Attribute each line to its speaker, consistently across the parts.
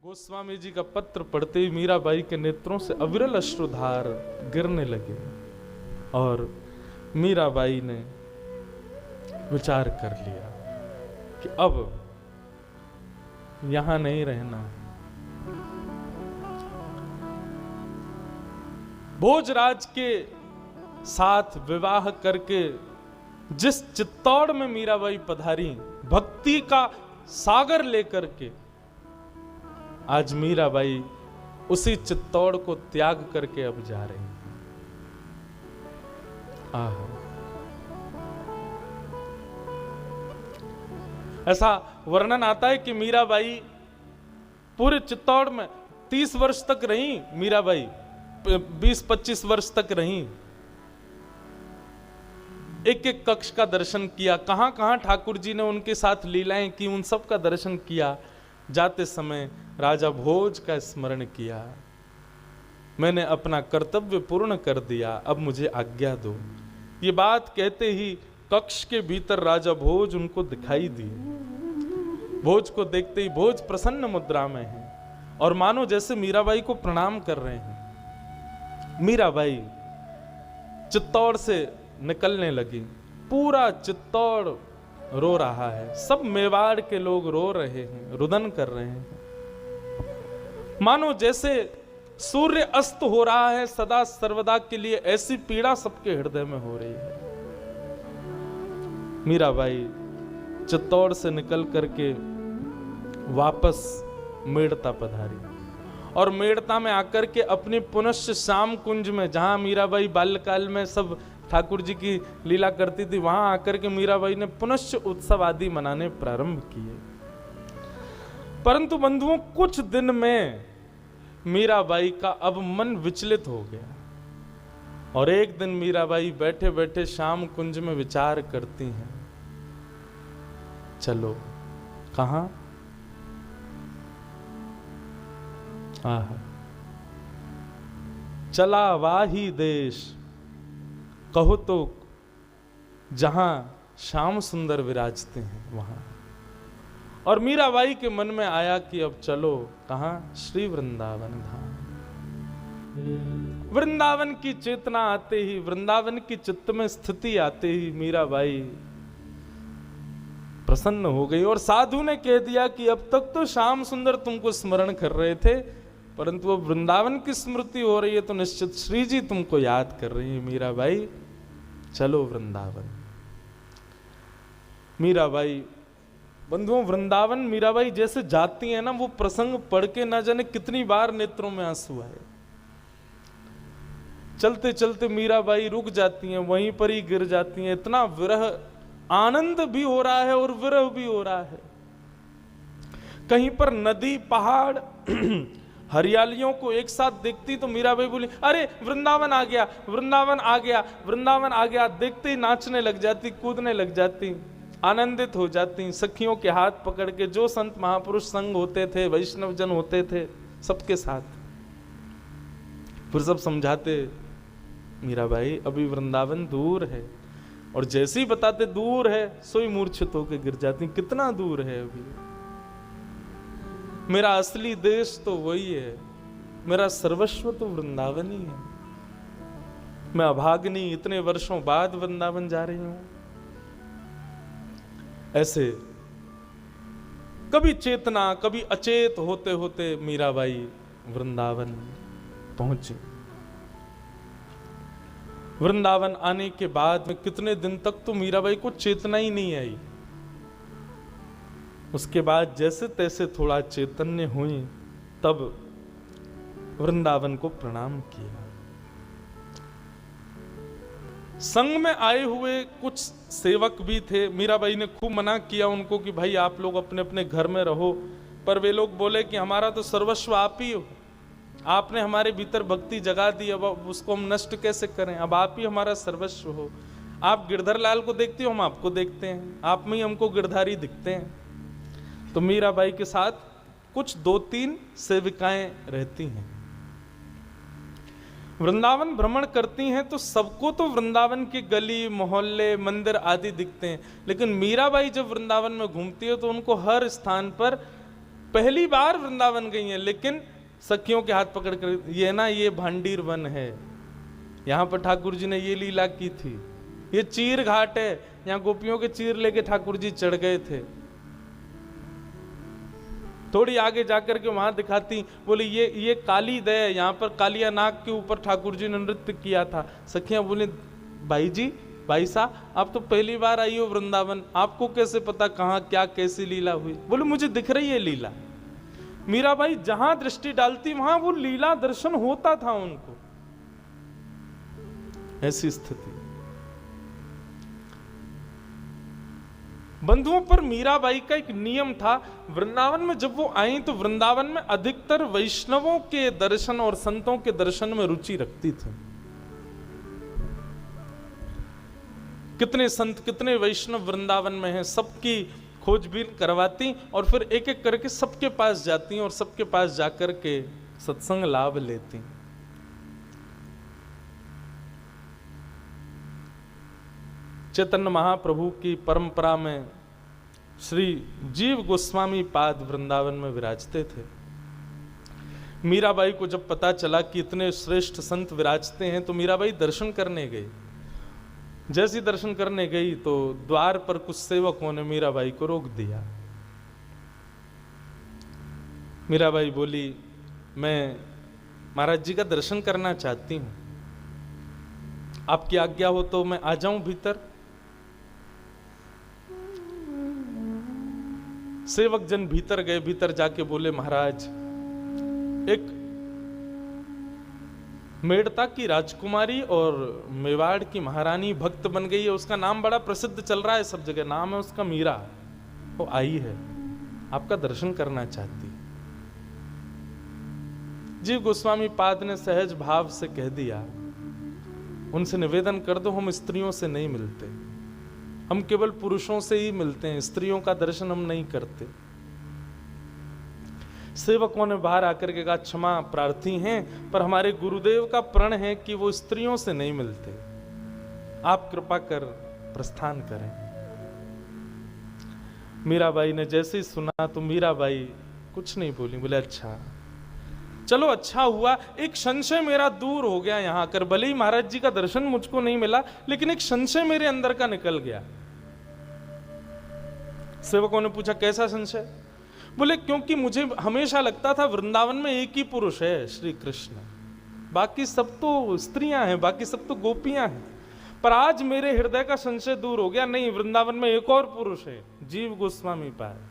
Speaker 1: गोस्वामी जी का पत्र पढ़ते ही मीराबाई के नेत्रों से अविरल अश्रुधार गिरने लगे और मीराबाई ने विचार कर लिया कि अब यहां नहीं रहना। भोजराज के साथ विवाह करके जिस चित्तौड़ में मीराबाई पधारी, भक्ति का सागर लेकर के, आज मीराबाई उसी चित्तौड़ को त्याग करके अब जा रही हैं। ऐसा वर्णन आता है कि मीराबाई पूरे चित्तौड़ में 30 वर्ष तक रही। मीराबाई 20-25 वर्ष तक रही। एक एक कक्ष का दर्शन किया, कहां कहां ठाकुर जी ने उनके साथ लीलाएं की, उन सब का दर्शन किया। जाते समय राजा भोज का स्मरण किया, मैंने अपना कर्तव्य पूर्ण कर दिया, अब मुझे आज्ञा दो। ये बात कहते ही कक्ष के भीतर राजा भोज उनको दिखाई दिए। भोज को देखते ही भोज प्रसन्न मुद्रा में है और मानो जैसे मीराबाई को प्रणाम कर रहे हैं। मीराबाई चित्तौड़ से निकलने लगी। पूरा चित्तौड़ रो रहा है, सब मेवाड़ के लोग रो रहे हैं, रुदन कर रहे हैं। मानो जैसे सूर्य अस्त हो रहा है सदा सर्वदा के लिए, ऐसी पीड़ा सबके हृदय में हो रही है। मीराबाई चित्तौड़ से निकल करके वापस मेड़ता पधारी और मेड़ता में आकर के अपने पुनश्च श्याम कुंज में, जहां मीराबाई बाल्यकाल में सब ठाकुर जी की लीला करती थी, वहां आकर के मीराबाई ने पुनश्च उत्सव आदि मनाने प्रारंभ किए। परंतु बंधुओं, कुछ दिन में मीराबाई का अब मन विचलित हो गया और एक दिन मीराबाई बैठे बैठे श्याम कुंज में विचार करती हैं, चलो कहां? चला वाही देश, कहो तो जहां श्याम सुंदर विराजते हैं वहां। और मीराबाई के मन में आया कि अब चलो कहां? श्री वृंदावन धाम। वृंदावन की चेतना आते ही, वृंदावन की चित्त में स्थिति आते ही मीराबाई प्रसन्न हो गई और साधु ने कह दिया कि अब तक तो श्याम सुंदर तुमको स्मरण कर रहे थे, परंतु अब वृंदावन की स्मृति हो रही है तो निश्चित श्री जी तुमको याद कर रही है। मीराबाई चलो वृंदावन। मीराबाई, बंधुओं, वृंदावन मीराबाई जैसे जाती है ना, वो प्रसंग पढ़ के ना जाने कितनी बार नेत्रों में आंसू आए। चलते चलते मीराबाई रुक जाती हैं, वहीं पर ही गिर जाती हैं। इतना विरह, आनंद भी हो रहा है और विरह भी हो रहा है। कहीं पर नदी, पहाड़, हरियालियों को एक साथ देखती तो मीराबाई बोली, अरे वृंदावन आ गया, वृंदावन आ गया, वृंदावन आ गया। देखते ही नाचने लग जाती, कूदने लग जाती, आनंदित हो जाती। सखियों के हाथ पकड़ के, जो संत महापुरुष संग होते थे, वैष्णव जन होते थे, सबके साथ फिर सब समझाते, मीराबाई अभी वृंदावन दूर है। और जैसे ही बताते दूर है, सोई मूर्छित होकर गिर जाती। कितना दूर है अभी? मेरा असली देश तो वही है, मेरा सर्वस्व तो वृंदावन ही है। मैं अभाग्नी इतने वर्षों बाद वृंदावन जा रही हूं। ऐसे कभी चेतना, कभी अचेत होते होते मीराबाई वृंदावन पहुंची। वृंदावन आने के बाद में कितने दिन तक तो मीराबाई को चेतना ही नहीं आई। उसके बाद जैसे तैसे थोड़ा चैतन्य हुई, तब वृंदावन को प्रणाम किया। संग में आए हुए कुछ सेवक भी थे। मीराबाई ने खूब मना किया उनको कि भाई आप लोग अपने अपने घर में रहो, पर वे लोग बोले कि हमारा तो सर्वस्व आप ही हो, आपने हमारे भीतर भक्ति जगा दी, अब उसको हम नष्ट कैसे करें? अब आप ही हमारा सर्वस्व हो। आप गिरधर लाल को देखते हो, हम आपको देखते हैं, आप में ही हमको गिरधारी दिखते हैं। तो मीराबाई के साथ कुछ 2-3 सेविकाएं रहती हैं। वृंदावन भ्रमण करती हैं तो सबको तो वृंदावन के गली, मोहल्ले, मंदिर आदि दिखते हैं, लेकिन मीराबाई जब वृंदावन में घूमती है तो उनको हर स्थान पर पहली बार वृंदावन गई हैं, लेकिन सखियों के हाथ पकड़ कर, ये ना ये भांडीर वन है, यहां पर ठाकुर जी ने ये लीला की थी, ये चीर घाट है, यहां गोपियों के चीर लेके ठाकुर जी चढ़ गए थे। थोड़ी आगे जाकर के वहां दिखाती, बोले ये काली दय, यहाँ पर कालिया नाग के ऊपर ठाकुर जी ने नृत्य किया था। सखियां बोले भाई जी, भाई साहब, आप तो पहली बार आई हो वृंदावन, आपको कैसे पता कहाँ क्या कैसी लीला हुई? बोले मुझे दिख रही है लीला। मीराबाई जहां दृष्टि डालती वहां वो लीला दर्शन होता था उनको, ऐसी स्थिति। बंधुओं, पर मीराबाई का एक नियम था, वृंदावन में जब वो आई तो वृंदावन में अधिकतर वैष्णवों के दर्शन और संतों के दर्शन में रुचि रखती थी। कितने संत कितने वैष्णव वृंदावन में हैं, सबकी खोजबीन करवाती और फिर एक एक करके सबके पास जाती और सबके पास जाकर के सत्संग लाभ लेती। चैतन्य महाप्रभु की परंपरा में श्री जीव गोस्वामी पाद वृंदावन में विराजते थे। मीराबाई को जब पता चला कि इतने श्रेष्ठ संत विराजते हैं तो मीराबाई दर्शन करने गई। जैसी दर्शन करने गई तो द्वार पर कुछ सेवकों ने मीराबाई को रोक दिया। मीराबाई बोली, मैं महाराज जी का दर्शन करना चाहती हूं, आपकी आज्ञा हो तो मैं आ जाऊं भीतर। सेवक जन भीतर गए, भीतर जाके बोले, महाराज एक मेड़ता की राजकुमारी और मेवाड़ की महारानी भक्त बन गई है, उसका नाम बड़ा प्रसिद्ध चल रहा है सब जगह, नाम है उसका मीरा, वो आई है, आपका दर्शन करना चाहती। जीव गोस्वामी पाद ने सहज भाव से कह दिया, उनसे निवेदन कर दो, हम स्त्रियों से नहीं मिलते, हम केवल पुरुषों से ही मिलते हैं, स्त्रियों का दर्शन हम नहीं करते। सेवकों ने बाहर आकर के कहा, क्षमा प्रार्थी हैं, पर हमारे गुरुदेव का प्रण है कि वो स्त्रियों से नहीं मिलते, आप कृपा कर प्रस्थान करें। मीराबाई ने जैसे ही सुना तो मीराबाई कुछ नहीं बोली, बोले अच्छा चलो, अच्छा हुआ, एक संशय मेरा दूर हो गया यहां आकर, भले ही महाराज जी का दर्शन मुझको नहीं मिला, लेकिन एक संशय मेरे अंदर का निकल गया। सेवकों ने पूछा, कैसा संशय? बोले, क्योंकि मुझे हमेशा लगता था वृंदावन में एक ही पुरुष है, श्री कृष्ण, बाकी सब तो स्त्रियां हैं, बाकी सब तो गोपियां हैं, पर आज मेरे हृदय का संशय दूर हो गया, नहीं, वृंदावन में एक और पुरुष है, जीव गोस्वामी पाद।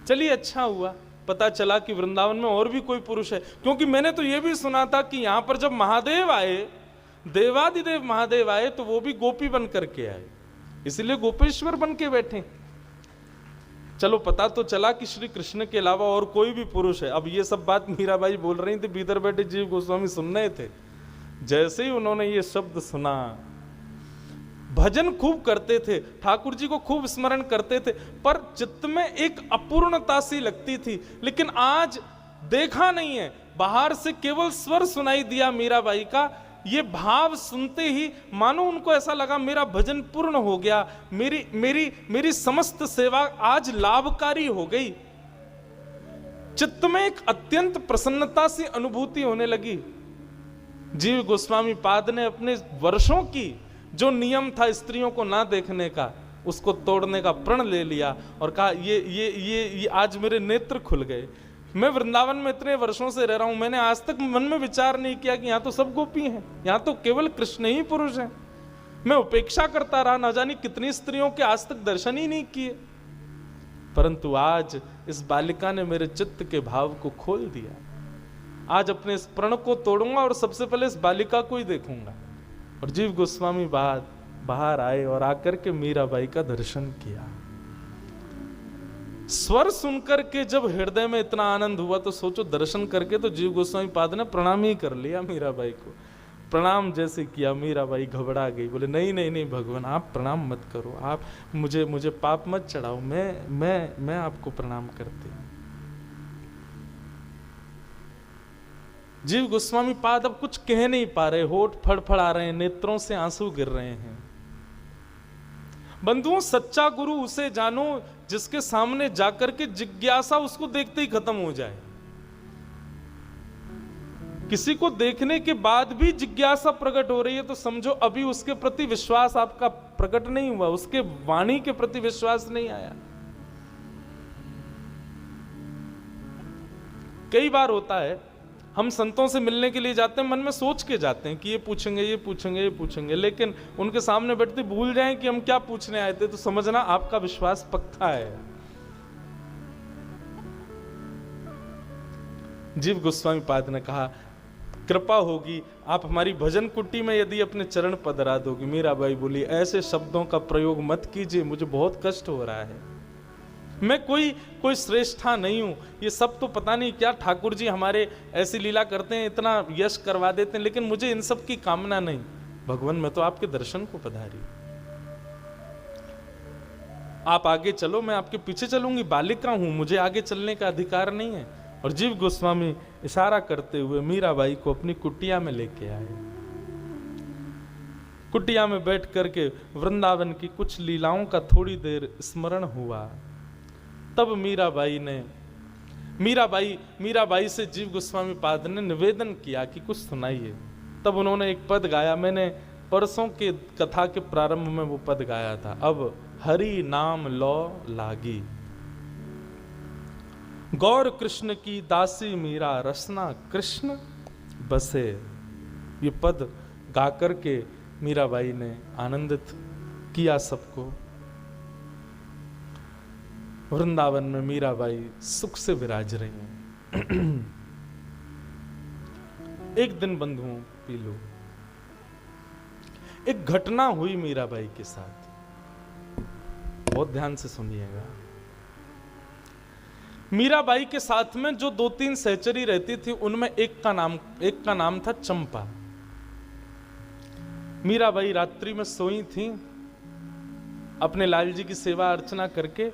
Speaker 1: चलिए अच्छा हुआ, पता चला कि वृंदावन में और भी कोई पुरुष है, क्योंकि मैंने तो यह भी सुना था कि यहां पर जब महादेव आए, देवादिदेव महादेव आए, तो वो भी गोपी बन करके आए, इसलिए गोपेश्वर बन के बैठे। चलो पता तो चला कि श्री कृष्ण के अलावा और कोई भी पुरुष है। अब ये सब बात मीराबाई बोल रही थी, भीतर बैठे जीव गोस्वामी सुन रहे थे। जैसे ही उन्होंने ये शब्द सुना, भजन खूब करते थे, ठाकुर जी को खूब स्मरण करते थे, पर चित्त में एक अपूर्णता सी लगती थी। लेकिन आज देखा नहीं है, बाहर से केवल स्वर सुनाई दिया मीराबाई का। ये भाव सुनते ही मानो उनको ऐसा लगा, मेरा भजन पूर्ण हो गया, मेरी समस्त सेवा आज लाभकारी हो गई। चित्त में एक अत्यंत प्रसन्नता सी अनुभूति होने लगी। जीव गोस्वामी पाद ने अपने वर्षों की जो नियम था स्त्रियों को ना देखने का, उसको तोड़ने का प्रण ले लिया और कहा, ये आज मेरे नेत्र खुल गए। मैं वृंदावन में इतने वर्षों से रह रहा हूं, मैंने आज तक मन में विचार नहीं किया कि यहां तो सब गोपी हैं, यहां तो केवल कृष्ण ही पुरुष हैं। मैं उपेक्षा करता रहा, ना जानी कितनी स्त्रियों के आज तक दर्शन ही नहीं किए, परंतु आज इस बालिका ने मेरे चित्त के भाव को खोल दिया। आज अपने इस प्रण को तोड़ूंगा और सबसे पहले इस बालिका को ही देखूंगा। और जीव गोस्वामी बाहर आए और आकर के मीराबाई का दर्शन किया। स्वर सुनकर के जब हृदय में इतना आनंद हुआ तो सोचो, दर्शन करके तो जीव गोस्वामी पाद ने प्रणाम ही कर लिया मीराबाई को। प्रणाम जैसे किया, मीराबाई घबरा गई, बोले नहीं भगवान, आप प्रणाम मत करो, आप मुझे पाप मत चढ़ाओ, मैं आपको प्रणाम करती हूं। जीव गोस्वामी पाद अब कुछ कह नहीं पा रहे, होठ फड़फड़ा रहे हैं, नेत्रों से आंसू गिर रहे हैं। बंधुओं, सच्चा गुरु उसे जानो जिसके सामने जाकर के जिज्ञासा उसको देखते ही खत्म हो जाए। किसी को देखने के बाद भी जिज्ञासा प्रकट हो रही है तो समझो अभी उसके प्रति विश्वास आपका प्रकट नहीं हुआ, उसके वाणी के प्रति विश्वास नहीं आया। कई बार होता है हम संतों से मिलने के लिए जाते हैं, मन में सोच के जाते हैं कि ये पूछेंगे ये पूछेंगे ये पूछेंगे, लेकिन उनके सामने बैठते भूल जाएं कि हम क्या पूछने आए थे, तो समझना आपका विश्वास पक्का है। जीव गोस्वामी पाद ने कहा, कृपा होगी आप हमारी भजन कुटी में यदि अपने चरण पधरा दोगे। मीराबाई बोली, ऐसे शब्दों का प्रयोग मत कीजिए, मुझे बहुत कष्ट हो रहा है। मैं कोई श्रेष्ठा नहीं हूं, ये सब तो पता नहीं क्या ठाकुर जी हमारे ऐसी लीला करते हैं, इतना यश करवा देते हैं, लेकिन मुझे इन सब की कामना नहीं। भगवान मैं तो आपके दर्शन को पधारी, आप आगे चलो, मैं आपके पीछे चलूंगी, बालिका हूं, मुझे आगे चलने का अधिकार नहीं है। और जीव गोस्वामी इशारा करते हुए मीराबाई को अपनी कुटिया में लेके आए। कुटिया में बैठ करके वृंदावन की कुछ लीलाओं का थोड़ी देर स्मरण हुआ। तब मीराबाई से जीव गोस्वामी पाद ने निवेदन किया कि कुछ सुनाइए। तब उन्होंने एक पद गाया, मैंने परसों के कथा के प्रारंभ में वो पद गाया था, अब हरि नाम लो लागी, गौर कृष्ण की दासी मीरा रसना कृष्ण बसे। ये पद गा करके मीराबाई ने आनंदित किया सबको। वृंदावन में मीराबाई सुख से विराज रही हैं। एक दिन बंधुओं पी लो, एक घटना हुई मीराबाई के साथ, बहुत ध्यान से सुनिएगा। मीराबाई के साथ में जो 2-3 सहचरी रहती थी, उनमें एक का नाम था चंपा। मीराबाई रात्रि में सोई थी, अपने लाल जी की सेवा अर्चना करके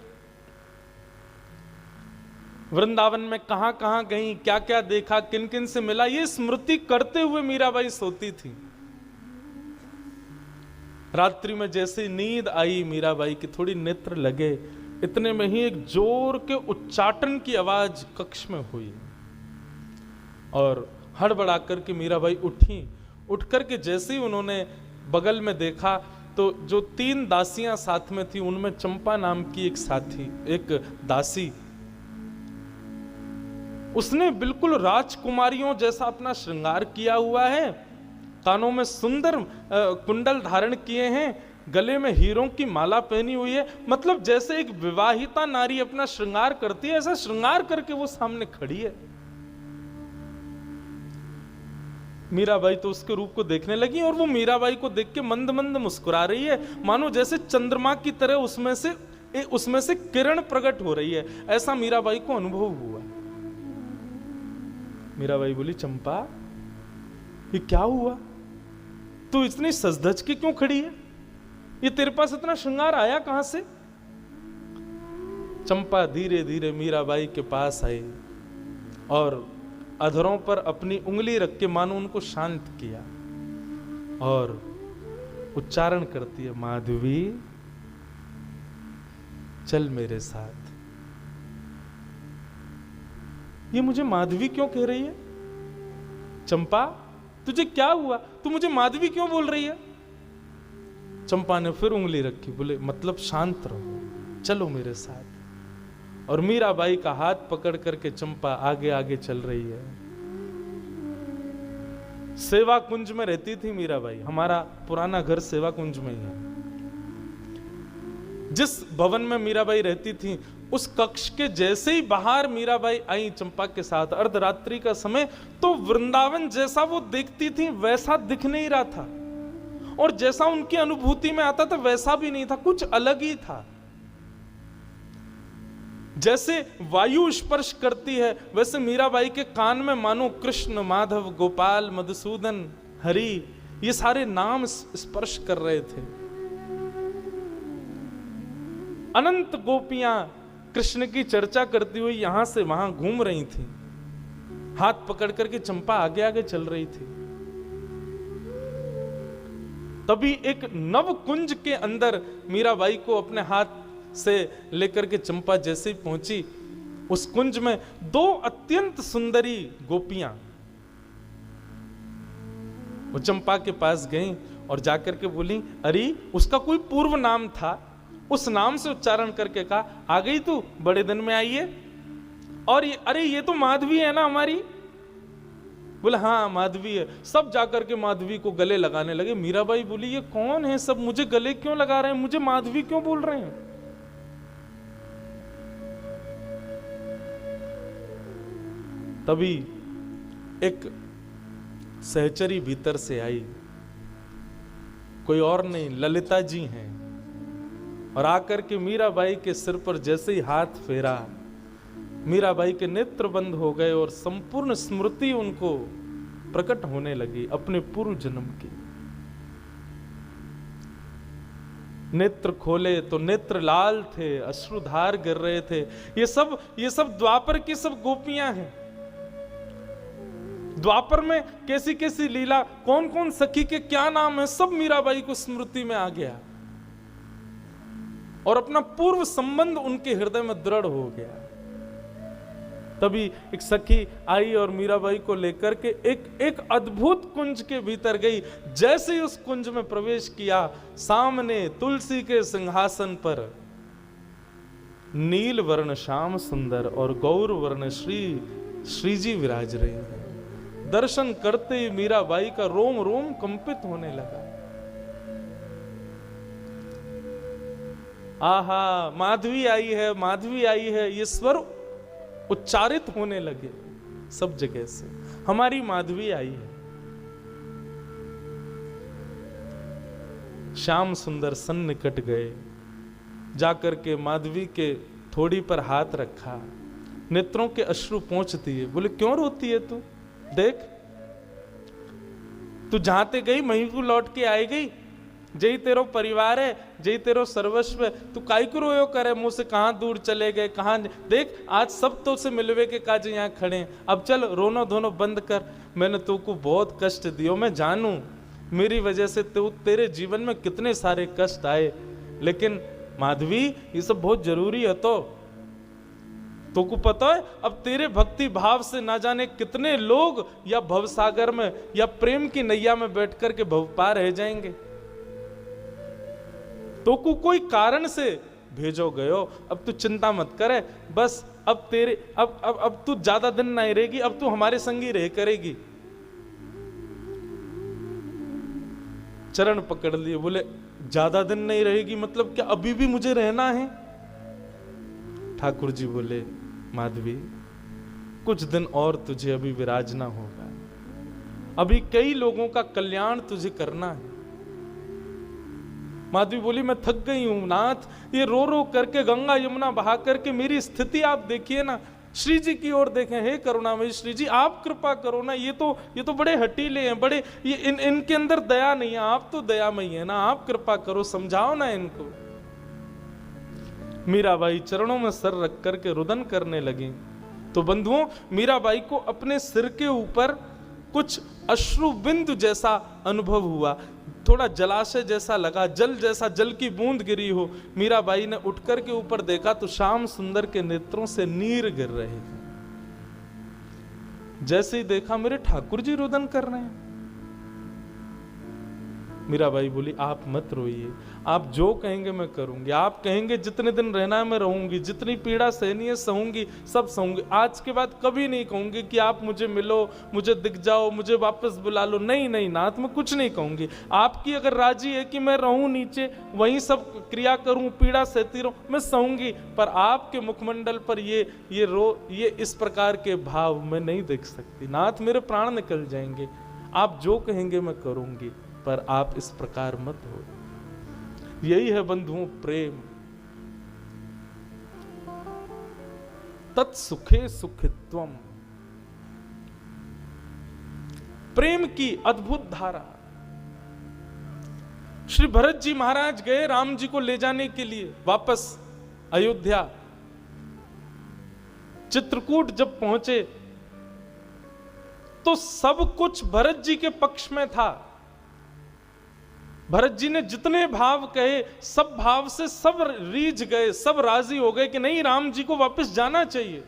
Speaker 1: वृंदावन में कहां कहां गई, क्या क्या देखा, किन किन से मिला, ये स्मृति करते हुए मीराबाई सोती थी। रात्रि में जैसे नींद आई मीराबाई की, थोड़ी नेत्र लगे, इतने में ही एक जोर के उच्चाटन की आवाज कक्ष में हुई और हड़बड़ा करके मीराबाई उठी। उठ करके जैसे ही उन्होंने बगल में देखा तो जो 3 दासियां साथ में थी, उनमें चंपा नाम की एक दासी, उसने बिल्कुल राजकुमारियों जैसा अपना श्रृंगार किया हुआ है, कानों में सुंदर कुंडल धारण किए हैं, गले में हीरों की माला पहनी हुई है। मतलब जैसे एक विवाहिता नारी अपना श्रृंगार करती है, ऐसा श्रृंगार करके वो सामने खड़ी है। मीराबाई तो उसके रूप को देखने लगी और वो मीराबाई को देख के मंद मंद मुस्कुरा रही है, मानो जैसे चंद्रमा की तरह उसमें से किरण प्रकट हो रही है, ऐसा मीराबाई को अनुभव हुआ। मीराबाई बोली, चंपा ये क्या हुआ, तू इतनी सजधज के क्यों खड़ी है, ये तेरे पास इतना श्रृंगार आया कहां से? चंपा धीरे धीरे मीराबाई के पास आई और अधरों पर अपनी उंगली रख के मानो उनको शांत किया और उच्चारण करती है, माधवी चल मेरे साथ। ये मुझे माधवी क्यों कह रही है? चंपा तुझे क्या हुआ, तू मुझे माधवी क्यों बोल रही है? चंपा ने फिर उंगली रखी, बोले मतलब शांत रहो, चलो मेरे साथ। और मीराबाई का हाथ पकड़ करके चंपा आगे आगे चल रही है। सेवा कुंज में रहती थी मीराबाई, हमारा पुराना घर सेवा कुंज में ही है। जिस भवन में मीराबाई रहती थी उस कक्ष के जैसे ही बाहर मीराबाई आई चंपा के साथ अर्धरात्रि का समय, तो वृंदावन जैसा वो देखती थी वैसा दिख नहीं रहा था और जैसा उनकी अनुभूति में आता था वैसा भी नहीं था, कुछ अलग ही था। जैसे वायु स्पर्श करती है वैसे मीराबाई के कान में मानो कृष्ण, माधव, गोपाल, मधुसूदन, हरि ये सारे नाम स्पर्श कर रहे थे। अनंत गोपियां कृष्ण की चर्चा करती हुई यहां से वहां घूम रही थी, हाथ पकड़ करके चंपा आगे आगे चल रही थी। तभी एक नव कुंज के अंदर मीराबाई को अपने हाथ से लेकर के चंपा जैसे ही पहुंची, उस कुंज में दो अत्यंत सुंदरी गोपियां वो चंपा के पास गईं और जाकर के बोली, अरे उसका कोई पूर्व नाम था, उस नाम से उच्चारण करके कहा, आ गई तू, बड़े दिन में आई है। और ये, अरे ये तो माधवी है ना हमारी। बोले हाँ माधवी है। सब जाकर के माधवी को गले लगाने लगे। मीराबाई बोली, ये कौन है सब, मुझे गले क्यों लगा रहे हैं, मुझे माधवी क्यों बोल रहे हैं। तभी एक सहचरी भीतर से आई, कोई और नहीं ललिता जी हैं, और आकर के मीराबाई के सिर पर जैसे ही हाथ फेरा, मीराबाई के नेत्र बंद हो गए और संपूर्ण स्मृति उनको प्रकट होने लगी अपने पूर्व जन्म की। नेत्र खोले तो नेत्र लाल थे, अश्रुधार गिर रहे थे। ये सब द्वापर की सब गोपियां हैं। द्वापर में कैसी कैसी लीला, कौन कौन सखी के क्या नाम है, सब मीराबाई को स्मृति में आ गया और अपना पूर्व संबंध उनके हृदय में दृढ़ हो गया। तभी एक सखी आई और मीराबाई को लेकर के एक अद्भुत कुंज के भीतर गई। जैसे ही उस कुंज में प्रवेश किया, सामने तुलसी के सिंहासन पर नील वर्ण श्याम सुंदर और गौर वर्ण श्री जी विराज रहे हैं। दर्शन करते ही मीराबाई का रोम रोम कंपित होने लगा। आहा, माधवी आई है, माधवी आई है, ये स्वर उच्चारित होने लगे सब जगह से, हमारी माधवी आई है। श्याम सुंदर सन्निकट गए, जाकर के माधवी के थोड़ी पर हाथ रखा, नेत्रों के अश्रु पोंछ दिए। बोले, क्यों रोती है तू, देख तू जहां ते गई वहीं को लौट के आई गई, जय तेरो परिवार है, जय तेरो सर्वस्व है, तू काई को रोयो करे, मुंह से कहां दूर चले गए, कहां, देख आज सब तो से मिलवे के काज यहाँ खड़े हैं, अब चल रोनो धोनो बंद कर। मैंने तू को बहुत कष्ट दियो, मैं जानू मेरी वजह से तेरे जीवन में कितने सारे कष्ट आए, लेकिन माधवी ये सब बहुत जरूरी है। तो को पता है, अब तेरे भक्ति भाव से ना जाने कितने लोग या भवसागर में या प्रेम की नैया में बैठ कर के भवपार रह जाएंगे। तो को कोई कारण से भेजो गयो, अब तू चिंता मत करे, बस अब तेरे अब तू ज्यादा दिन नहीं रहेगी, अब तू हमारे संग ही रह करेगी। चरण पकड़ लिए, बोले ज्यादा दिन नहीं रहेगी मतलब क्या अभी भी मुझे रहना है? ठाकुर जी बोले, माधवी कुछ दिन और तुझे अभी विराजना होगा, अभी कई लोगों का कल्याण तुझे करना है। माधवी बोली, मैं थक गई हूं नाथ, ये रो रो करके गंगा यमुना बहा करके मेरी स्थिति आप देखिए ना, श्री जी की ओर देखें, हे करुणामयी श्री जी आप कृपा करो ना, ये तो बड़े हटीले हैं, बड़े ये इनके अंदर दया नहीं है, आप तो दयामयी है ना, आप कृपा करो, समझाओ ना इनको। मीराबाई चरणों में सर रख करके रुदन करने लगी। तो बंधुओं, मीराबाई को अपने सिर के ऊपर कुछ अश्रु बिंदु जैसा अनुभव हुआ, थोड़ा जलाशय जैसा लगा, जल जैसा, जल की बूंद गिरी हो। मीराबाई ने उठकर के ऊपर देखा तो श्याम सुंदर के नेत्रों से नीर गिर रहे हैं। जैसे ही देखा, मेरे ठाकुर जी रुदन कर रहे हैं। मीराबाई बोली, आप मत रोइए, आप जो कहेंगे मैं करूंगी, आप कहेंगे जितने दिन रहना है मैं रहूंगी, जितनी पीड़ा सहनी है सहूंगी, सब सहूंगी। आज के बाद कभी नहीं कहूंगी कि आप मुझे मिलो, मुझे दिख जाओ, मुझे वापस बुला लो, नहीं नहीं नाथ, मैं कुछ नहीं कहूंगी। आपकी अगर राजी है कि मैं रहूं नीचे, वहीं सब क्रिया करूं, पीड़ा सहती रहूं, मैं सहूंगी, पर आपके मुखमंडल पर ये इस प्रकार के भाव मैं नहीं देख सकती नाथ, मेरे प्राण निकल जाएंगे। आप जो कहेंगे मैं करूंगी, पर आप इस प्रकार मत हो। यही है बंधुओं प्रेम, तत्सुखे सुखित्वम, प्रेम की अद्भुत धारा। श्री भरत जी महाराज गए राम जी को ले जाने के लिए वापस अयोध्या। चित्रकूट जब पहुंचे तो सब कुछ भरत जी के पक्ष में था। भरत जी ने जितने भाव कहे, सब भाव से सब रीझ गए, सब राजी हो गए कि नहीं, राम जी को वापस जाना चाहिए।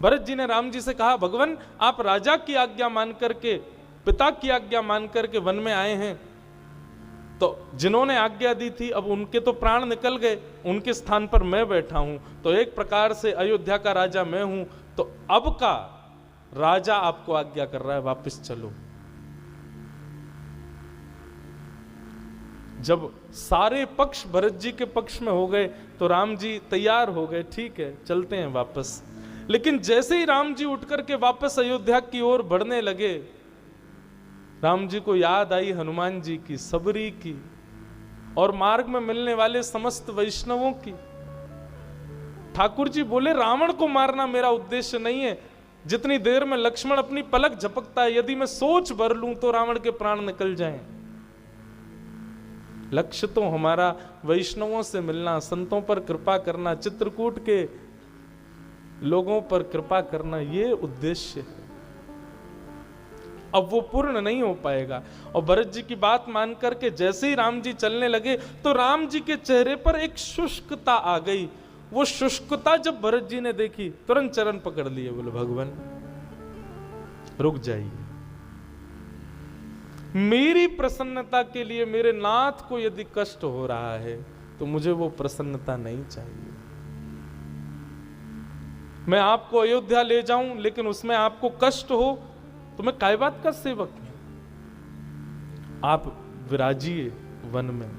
Speaker 1: भरत जी ने राम जी से कहा, भगवान आप राजा की आज्ञा मान करके, पिता की आज्ञा मान करके वन में आए हैं, तो जिन्होंने आज्ञा दी थी अब उनके तो प्राण निकल गए, उनके स्थान पर मैं बैठा हूं, तो एक प्रकार से अयोध्या का राजा मैं हूं, तो अब का राजा आपको आज्ञा कर रहा है वापस चलो। जब सारे पक्ष भरत जी के पक्ष में हो गए तो राम जी तैयार हो गए, ठीक है चलते हैं वापस। लेकिन जैसे ही राम जी उठ करके वापस अयोध्या की ओर बढ़ने लगे, राम जी को याद आई हनुमान जी की, सबरी की, और मार्ग में मिलने वाले समस्त वैष्णवों की। ठाकुर जी बोले, रावण को मारना मेरा उद्देश्य नहीं है। जितनी देर में लक्ष्मण अपनी पलक झपकता है, यदि मैं सोच भर लूं तो रावण के प्राण निकल जाएं। लक्ष्य तो हमारा वैष्णवों से मिलना, संतों पर कृपा करना, चित्रकूट के लोगों पर कृपा करना, ये उद्देश्य है। अब वो पूर्ण नहीं हो पाएगा। और भरत जी की बात मान करके जैसे ही राम जी चलने लगे तो राम जी के चेहरे पर एक शुष्कता आ गई। वो शुष्कता जब भरत जी ने देखी, तुरंत चरण पकड़ लिए, बोले भगवान रुक जाइए, मेरी प्रसन्नता के लिए मेरे नाथ को यदि कष्ट हो रहा है तो मुझे वो प्रसन्नता नहीं चाहिए। मैं आपको अयोध्या ले जाऊं लेकिन उसमें आपको कष्ट हो तो मैं काय बात का सेवक हूं। आप विराजिए वन में,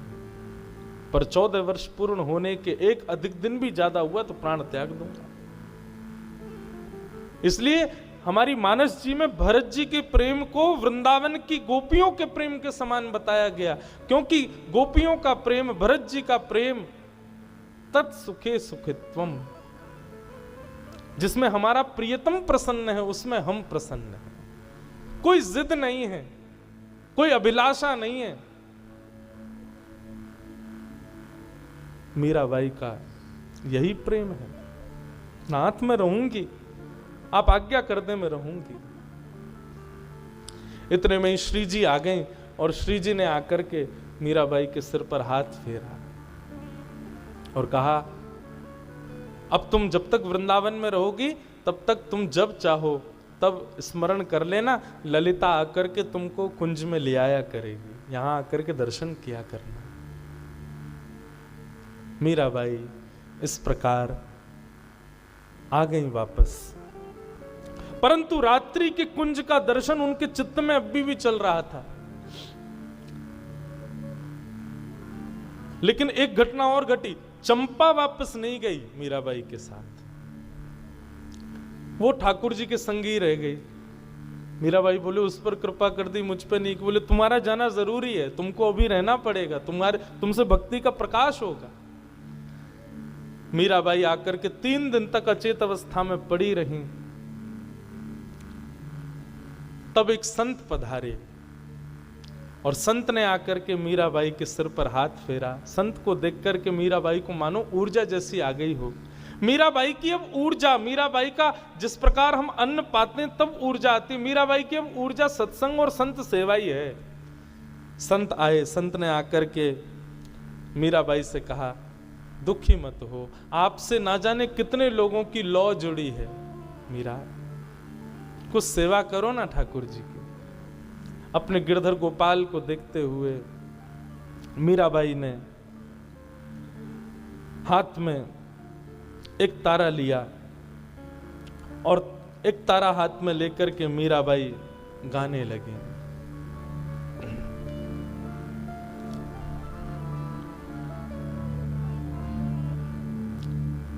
Speaker 1: पर 14 वर्ष पूर्ण होने के एक अधिक दिन भी ज्यादा हुआ तो प्राण त्याग दूंगा। इसलिए हमारी मानस जी में भरत जी के प्रेम को वृंदावन की गोपियों के प्रेम के समान बताया गया, क्योंकि गोपियों का प्रेम, भरत जी का प्रेम तत्सुखे सुखित्वम, जिसमें हमारा प्रियतम प्रसन्न है उसमें हम प्रसन्न हैं। कोई जिद नहीं है, कोई अभिलाषा नहीं है। मीराबाई का यही प्रेम है, नाथ में रहूंगी, आप आज्ञा कर दे मैं रहूंगी। इतने में ही श्री जी आ गए और श्री जी ने आकर के मीराबाई के सिर पर हाथ फेरा और कहा, अब तुम जब तक वृंदावन में रहोगी तब तक तुम जब चाहो तब स्मरण कर लेना, ललिता आकर के तुमको कुंज में ले आया करेगी, यहां आकर के दर्शन किया करना। मीराबाई इस प्रकार आ गई वापस, परंतु रात्रि के कुंज का दर्शन उनके चित्त में अभी भी चल रहा था। लेकिन एक घटना और घटी, चंपा वापस नहीं गई मीराबाई के साथ, वो ठाकुर जी के संग ही रह गई। मीराबाई बोले उस पर कृपा कर दी, मुझ पे नहीं। बोले तुम्हारा जाना जरूरी है, तुमको अभी रहना पड़ेगा, तुमसे भक्ति का प्रकाश होगा। मीराबाई आकर के 3 दिन तक अचेत अवस्था में पड़ी रही। तब एक संत पधारे और संत ने आकर के मीराबाई के सिर पर हाथ फेरा। संत को देख करके मीराबाई को मानो ऊर्जा जैसी आ गई हो। मीराबाई की अब ऊर्जा, मीराबाई का जिस प्रकार हम अन्न पाते हैं तब ऊर्जा आती, मीराबाई की अब ऊर्जा सत्संग और संत सेवा ही है। संत आए, संत ने आकर के मीराबाई से कहा, दुखी मत हो, आपसे ना जाने कितने लोगों की लौ जुड़ी है, मीरा कुछ सेवा करो ना ठाकुर जी की। अपने गिरधर गोपाल को देखते हुए मीराबाई ने हाथ में एक तारा लिया और एक तारा हाथ में लेकर के मीराबाई गाने लगी।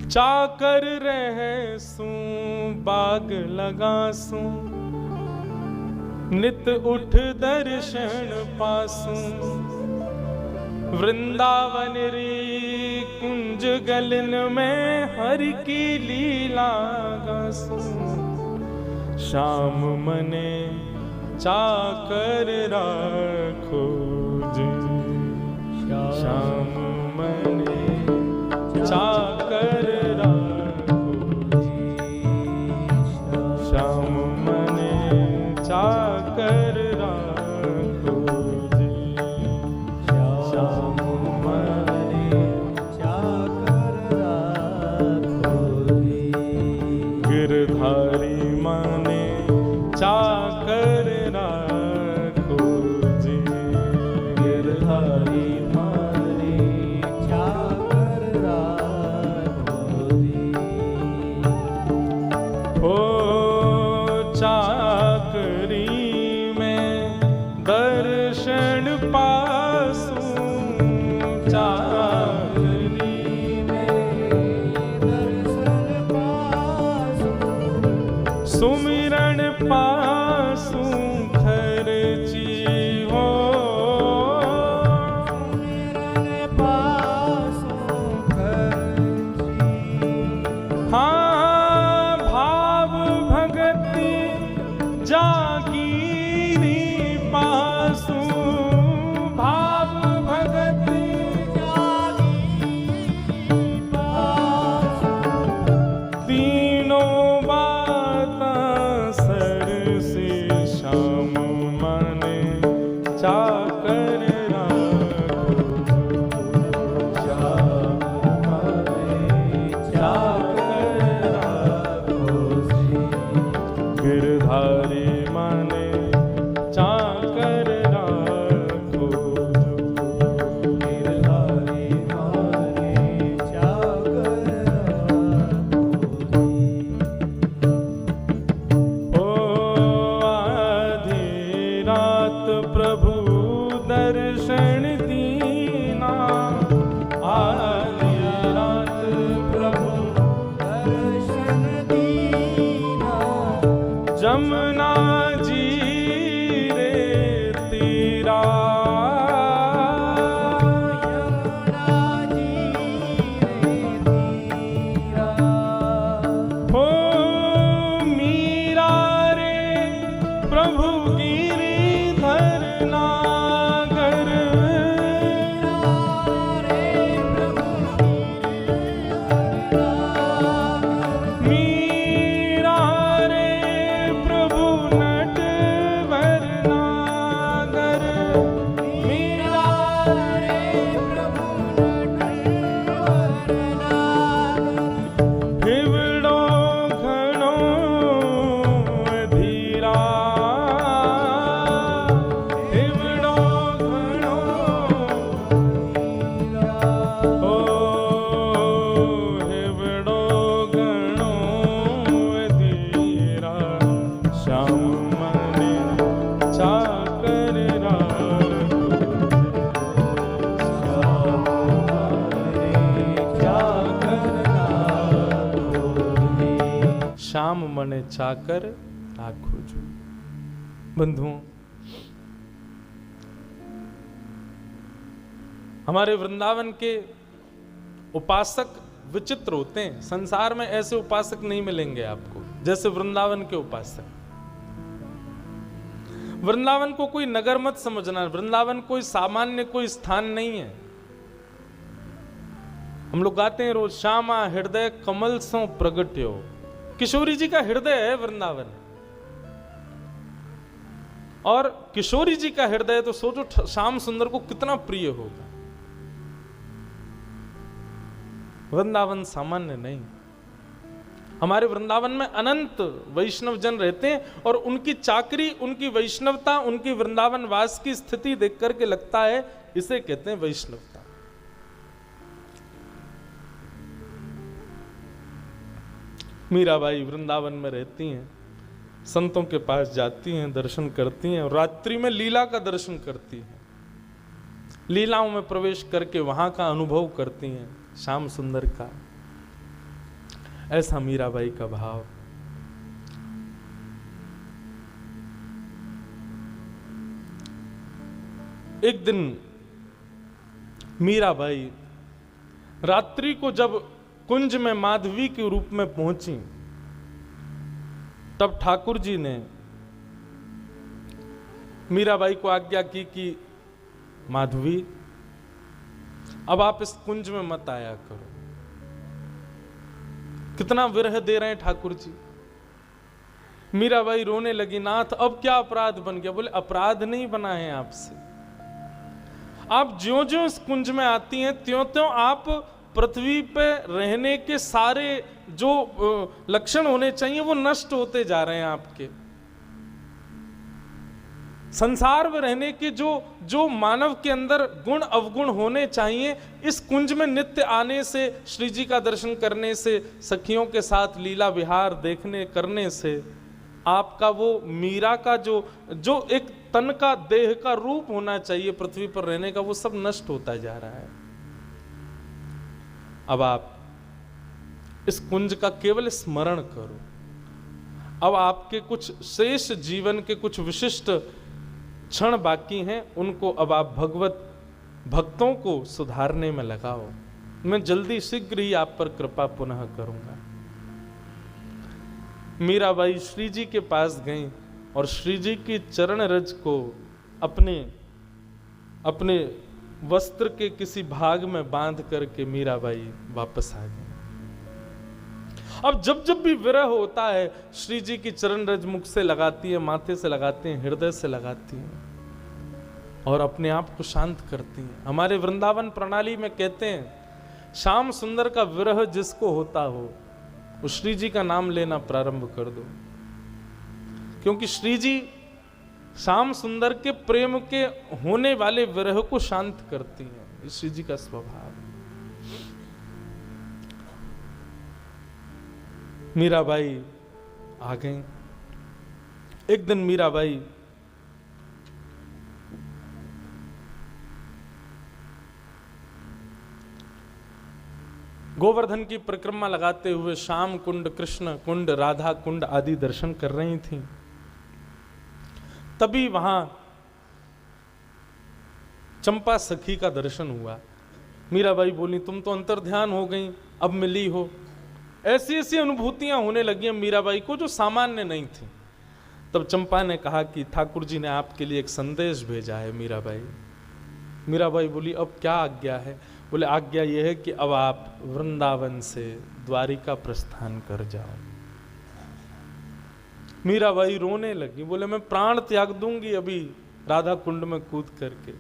Speaker 1: चाकर रहे सू बाग लगासू, नित उठ दर्शन पासू, वृंदावन री कुंज गलन में हरि की लीला गासू, श्याम मने चाकर राखो जी, श्याम मने चाकर राखो जी, श्याम मने चाकर राखो जी। गिरधारी माने चाकर राखो जी,
Speaker 2: गिरधारी माने चाकर राखो जी।
Speaker 1: ओ चाकरी में दर्शन पासू,
Speaker 2: चाकरी में दर्शन पासू,
Speaker 1: सुमिरन पासू खर्ची हो,
Speaker 2: सुमिरन पासू खर्ची।
Speaker 1: हाँ भाव भगति जागीरी पासू, भाव भगति तीनों बातां सर से श्याम माने चाकर राखो,
Speaker 2: श्याम माने चाकर राखो जी।
Speaker 1: गिरधारी माने चाकर राखो,
Speaker 2: गिरधारी माने चाकर राखो जी।
Speaker 1: ओ आधी रात प्रभु दर्शन दीना, आधी रात
Speaker 2: प्रभु दर्शन दीना,
Speaker 1: जमुना जी रे तीरा,
Speaker 2: यमुना जी रे तीरा।
Speaker 1: हो मीरा रे प्रभु गिरिधर नागर, मीरा रे प्रभु नटवर नागर, मीरा
Speaker 2: रे प्रभु नटवर नागर।
Speaker 1: हिवड़ो घणो धीरा, हिवड़ो घणो ओ हिवड़ो घणो धीरा, श्याम माने चाकर राखो,
Speaker 2: श्याम माने चाकर राखो जी।
Speaker 1: श्याम मने चाकर राखो जो। बंधुओं, हमारे वृंदावन के उपासक विचित्र होते हैं। संसार में ऐसे उपासक नहीं मिलेंगे आपको जैसे वृंदावन के उपासक। वृंदावन को कोई नगर मत समझना, वृंदावन कोई सामान्य कोई स्थान नहीं है। हम लोग गाते हैं रोज, श्यामा हृदय कमल सो प्रगट्यो। किशोरी जी का हृदय है वृंदावन, और किशोरी जी का हृदय तो सोचो श्याम सुंदर को कितना प्रिय होगा। वृंदावन सामान्य नहीं। हमारे वृंदावन में अनंत वैष्णव जन रहते हैं, और उनकी चाकरी, उनकी वैष्णवता, उनकी वृंदावन वास की स्थिति देख करके लगता है इसे कहते हैं वैष्णवता। मीराबाई वृंदावन में रहती हैं, संतों के पास जाती हैं, दर्शन करती हैं, और रात्रि में लीला का दर्शन करती हैं, लीलाओं में प्रवेश करके वहां का अनुभव करती हैं श्याम सुंदर का। ऐसा मीराबाई का भाव। एक दिन मीराबाई रात्रि को जब कुंज में माधवी के रूप में पहुंची, तब ठाकुर जी ने मीराबाई को आज्ञा की कि माधवी, अब आप इस कुंज में मत आया करो। कितना विरह दे रहे हैं ठाकुर जी। मीराबाई रोने लगी, नाथ अब क्या अपराध बन गया? बोले अपराध नहीं बना है आपसे, आप ज्यों ज्यों इस कुंज में आती हैं त्यों त्यों आप पृथ्वी पे रहने के सारे जो लक्षण होने चाहिए वो नष्ट होते जा रहे हैं आपके। संसार में रहने के जो मानव के अंदर गुण अवगुण होने चाहिए, इस कुंज में नित्य आने से, श्री जी का दर्शन करने से, सखियों के साथ लीला विहार देखने करने से आपका वो मीरा का जो एक तन का देह का रूप होना चाहिए पृथ्वी पर रहने का, वो सब नष्ट होता जा रहा है। अब आप इस कुंज का केवल स्मरण करो। अब आपके कुछ शेष जीवन के कुछ विशिष्ट क्षण बाकी हैं, उनको अब आप भगवत भक्तों को सुधारने में लगाओ। मैं जल्दी शीघ्र ही आप पर कृपा पुनः करूंगा। मीराबाई श्री जी के पास गईं और श्री जी की चरण रज को अपने वस्त्र के किसी भाग में बांध करके मीराबाई वापस आ गई। अब जब भी विरह होता है, श्री जी की चरण रज मुख से लगाती है, माथे से लगाती हैं, हृदय से लगाती हैं और अपने आप को शांत करती हैं। हमारे वृंदावन प्रणाली में कहते हैं, श्याम सुंदर का विरह जिसको होता हो वो श्री जी का नाम लेना प्रारंभ कर दो, क्योंकि श्री जी श्याम सुंदर के प्रेम के होने वाले विरह को शांत करती हैं। श्री जी का स्वभाव। मीराबाई आ गई। एक दिन मीराबाई गोवर्धन की परिक्रमा लगाते हुए श्याम कुंड, कृष्ण कुंड, राधा कुंड आदि दर्शन कर रही थीं। तभी वहां चंपा सखी का दर्शन हुआ। मीराबाई बोली, तुम तो अंतर्ध्यान हो गई, अब मिली हो। ऐसी ऐसी अनुभूतियां होने लगी मीराबाई को जो सामान्य नहीं थी। तब चंपा ने कहा कि ठाकुर जी ने आपके लिए एक संदेश भेजा है मीराबाई। मीराबाई बोली, अब क्या आज्ञा है? बोले, आज्ञा यह है कि अब आप वृंदावन से द्वारिका प्रस्थान कर जाओ। मीराबाई रोने लगी, बोले, मैं प्राण त्याग दूंगी अभी राधा कुंड में कूद करके।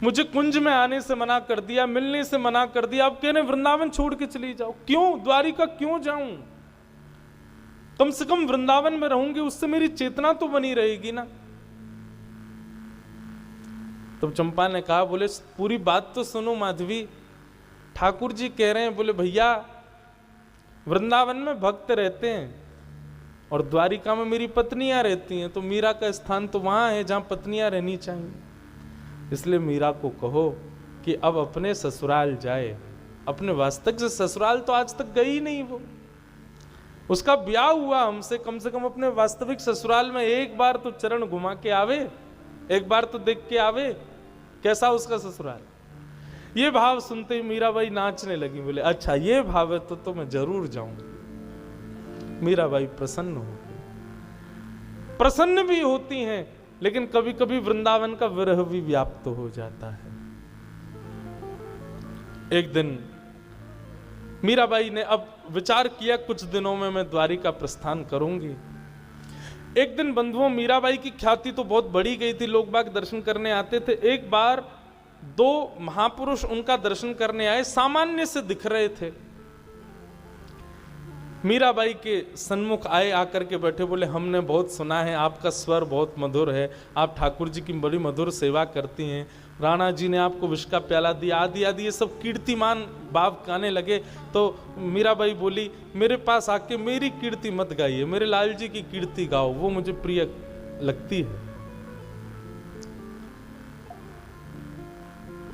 Speaker 1: मुझे कुंज में आने से मना कर दिया, मिलने से मना कर दिया, अब कह रहे वृंदावन छोड़ के चली जाओ। क्यों? द्वारिका क्यों जाऊं? कम से कम वृंदावन में रहूंगी, उससे मेरी चेतना तो बनी रहेगी ना। तब चंपा ने कहा, बोले, पूरी बात तो सुनो माधवी। ठाकुर जी कह रहे हैं, बोले, भैया वृंदावन में भक्त रहते हैं और द्वारिका में मेरी पत्नियां रहती हैं, तो मीरा का स्थान तो वहां है जहां पत्नियां रहनी चाहिए। इसलिए मीरा को कहो कि अब अपने ससुराल जाए। अपने वास्तविक से ससुराल तो आज तक गई नहीं वो। उसका ब्याह हुआ हमसे, कम से कम अपने वास्तविक ससुराल में एक बार तो चरण घुमा के आवे, एक बार तो देख के आवे कैसा उसका ससुराल। ये भाव सुनते ही मीराबाई नाचने लगी। बोले, अच्छा ये भाव है तो मैं जरूर जाऊंगी। मीराबाई प्रसन्न हो गई। प्रसन्न भी होती हैं, लेकिन कभी कभी वृंदावन का विरह भी व्याप्त हो जाता है। एक दिन मीराबाई ने अब विचार किया, कुछ दिनों में मैं द्वारिका प्रस्थान करूंगी। एक दिन बंधुओं, मीराबाई की ख्याति तो बहुत बढ़ी गई थी, लोग बाग दर्शन करने आते थे। एक बार दो महापुरुष उनका दर्शन करने आए, सामान्य से दिख रहे थे। मीराबाई के सन्मुख आए, आकर के बैठे। बोले, हमने बहुत सुना है आपका स्वर बहुत मधुर है, आप ठाकुर जी की बड़ी मधुर सेवा करती हैं, राणा जी ने आपको विष का प्याला दिया, आदि आदि ये सब कीर्तिमान भाव गाने लगे। तो मीराबाई बोली, मेरे पास आके मेरी कीर्ति मत गाइए, मेरे लाल जी की कीर्ति गाओ, वो मुझे प्रिय लगती है।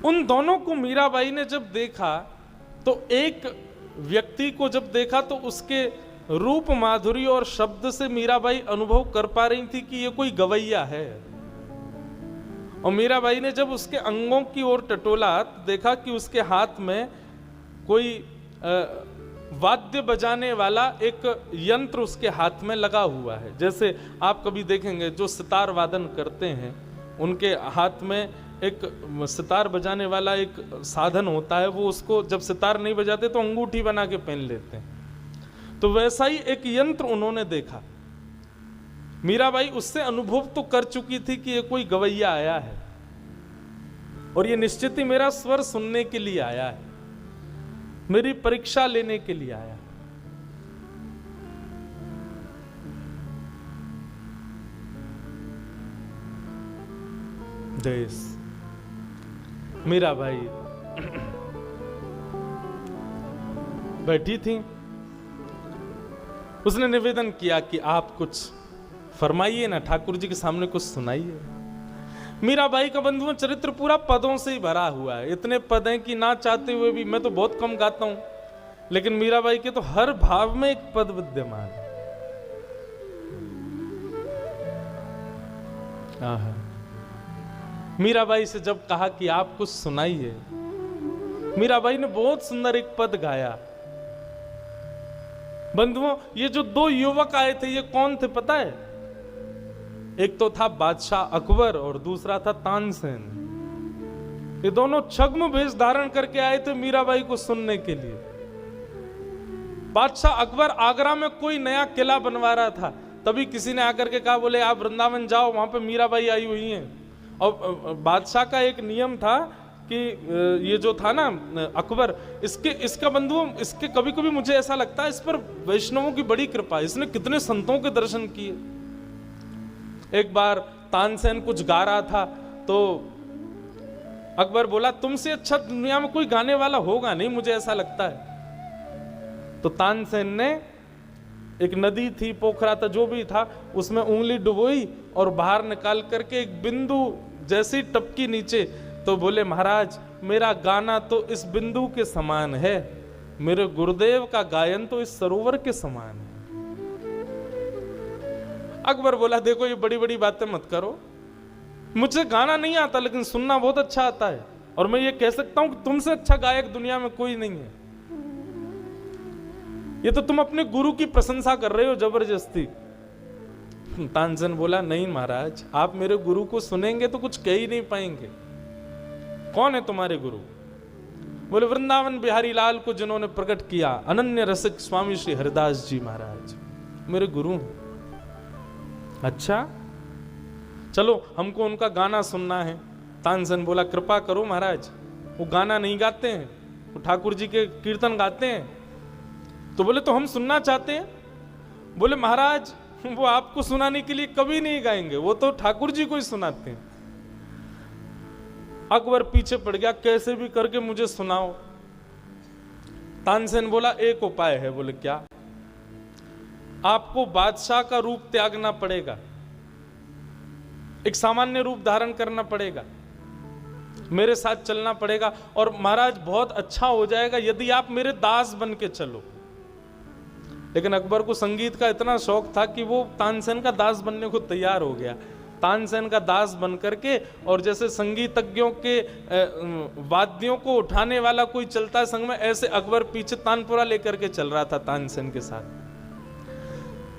Speaker 1: उन दोनों को मीराबाई ने जब देखा, तो एक व्यक्ति को जब देखा तो उसके रूप माधुरी और शब्द से मीराबाई अनुभव कर पा रही थी कि ये कोई गवैया है। और मीराबाई ने जब उसके अंगों की ओर टटोला तो देखा कि उसके हाथ में कोई वाद्य बजाने वाला एक यंत्र उसके हाथ में लगा हुआ है। जैसे आप कभी देखेंगे जो सितार वादन करते हैं, उनके हाथ में एक सितार बजाने वाला एक साधन होता है, वो उसको जब सितार नहीं बजाते तो अंगूठी बना के पहन लेते हैं। तो वैसा ही एक यंत्र उन्होंने देखा। मीराबाई उससे अनुभव तो कर चुकी थी कि ये कोई गवैया आया है और ये निश्चित ही मेरा स्वर सुनने के लिए आया है, मेरी परीक्षा लेने के लिए आया है। देश। मीराबाई बैठी थी, उसने निवेदन किया कि आप कुछ फरमाइए ना, ठाकुर जी के सामने कुछ सुनाइए। मीराबाई का बंधुओं चरित्र पूरा पदों से ही भरा हुआ है। इतने पद हैं कि ना चाहते हुए भी, मैं तो बहुत कम गाता हूं, लेकिन मीराबाई के तो हर भाव में एक पद विद्यमान है। आहा। मीराबाई से जब कहा कि आप कुछ सुनाइए, मीराबाई ने बहुत सुंदर एक पद गाया। बंधुओं, ये जो दो युवक आए थे, ये कौन थे पता है? एक तो था बादशाह अकबर और दूसरा था तानसेन। ये दोनों छद्म वेश धारण करके आए थे मीराबाई को सुनने के लिए। बादशाह अकबर आगरा में कोई नया किला बनवा रहा था, तभी किसी ने आकर के कहा, बोले आप वृंदावन जाओ, वहां पे मीराबाई आई हुई हैं। और बादशाह का एक नियम था कि ये जो था ना अकबर, इसका बंधुओं, इसके कभी कभी मुझे ऐसा लगता है इस पर वैष्णवों की बड़ी कृपा, इसने कितने संतों के दर्शन किए। एक बार तानसेन कुछ गा रहा था तो अकबर बोला, तुमसे अच्छा दुनिया में कोई गाने वाला होगा नहीं, मुझे ऐसा लगता है। तो तानसेन ने एक नदी थी, पोखरा था, जो भी था, उसमें उंगली डुबोई और बाहर निकाल करके एक बिंदु जैसी टपकी नीचे, तो बोले, महाराज मेरा गाना तो इस बिंदु के समान है, मेरे गुरुदेव का गायन तो इस सरोवर के समान है। अकबर बोला, देखो ये बड़ी बड़ी बातें मत करो, मुझे गाना नहीं आता लेकिन सुनना बहुत अच्छा आता है, और मैं ये कह सकता हूं कि तुमसे अच्छा गायक दुनिया में कोई नहीं है। ये तो तुम अपने गुरु की प्रशंसा कर रहे हो जबरदस्ती। तानसेन बोला, नहीं महाराज, आप मेरे गुरु को सुनेंगे तो कुछ कह ही नहीं पाएंगे। कौन है तुम्हारे गुरु? बोले, वृंदावन बिहारी लाल को जिन्होंने प्रकट किया, अनन्य रसिक स्वामी श्री हरिदास जी महाराज मेरे गुरु हैं। अच्छा, चलो हमको उनका गाना सुनना है। तानसेन बोला, कृपा करो महाराज, वो गाना नहीं गाते हैं, वो ठाकुर जी के कीर्तन गाते हैं। तो बोले, तो हम सुनना चाहते हैं। बोले, महाराज वो आपको सुनाने के लिए कभी नहीं गाएंगे, वो तो ठाकुर जी को ही सुनाते हैं। अकबर पीछे पड़ गया, कैसे भी करके मुझे सुनाओ। तानसेन बोला, एक उपाय है। बोले, क्या? आपको बादशाह का रूप त्यागना पड़ेगा, एक सामान्य रूप धारण करना पड़ेगा, मेरे साथ चलना पड़ेगा, और महाराज बहुत अच्छा हो जाएगा यदि आप मेरे दास बन के चलो। लेकिन अकबर को संगीत का इतना शौक था कि वो तानसेन का दास बनने को तैयार हो गया। तानसेन का दास बन करके, और जैसे संगीतज्ञों के वाद्यों को उठाने वाला कोई चलता है संग में, ऐसे अकबर पीछे तानपुरा लेकर के चल रहा था तानसेन के साथ।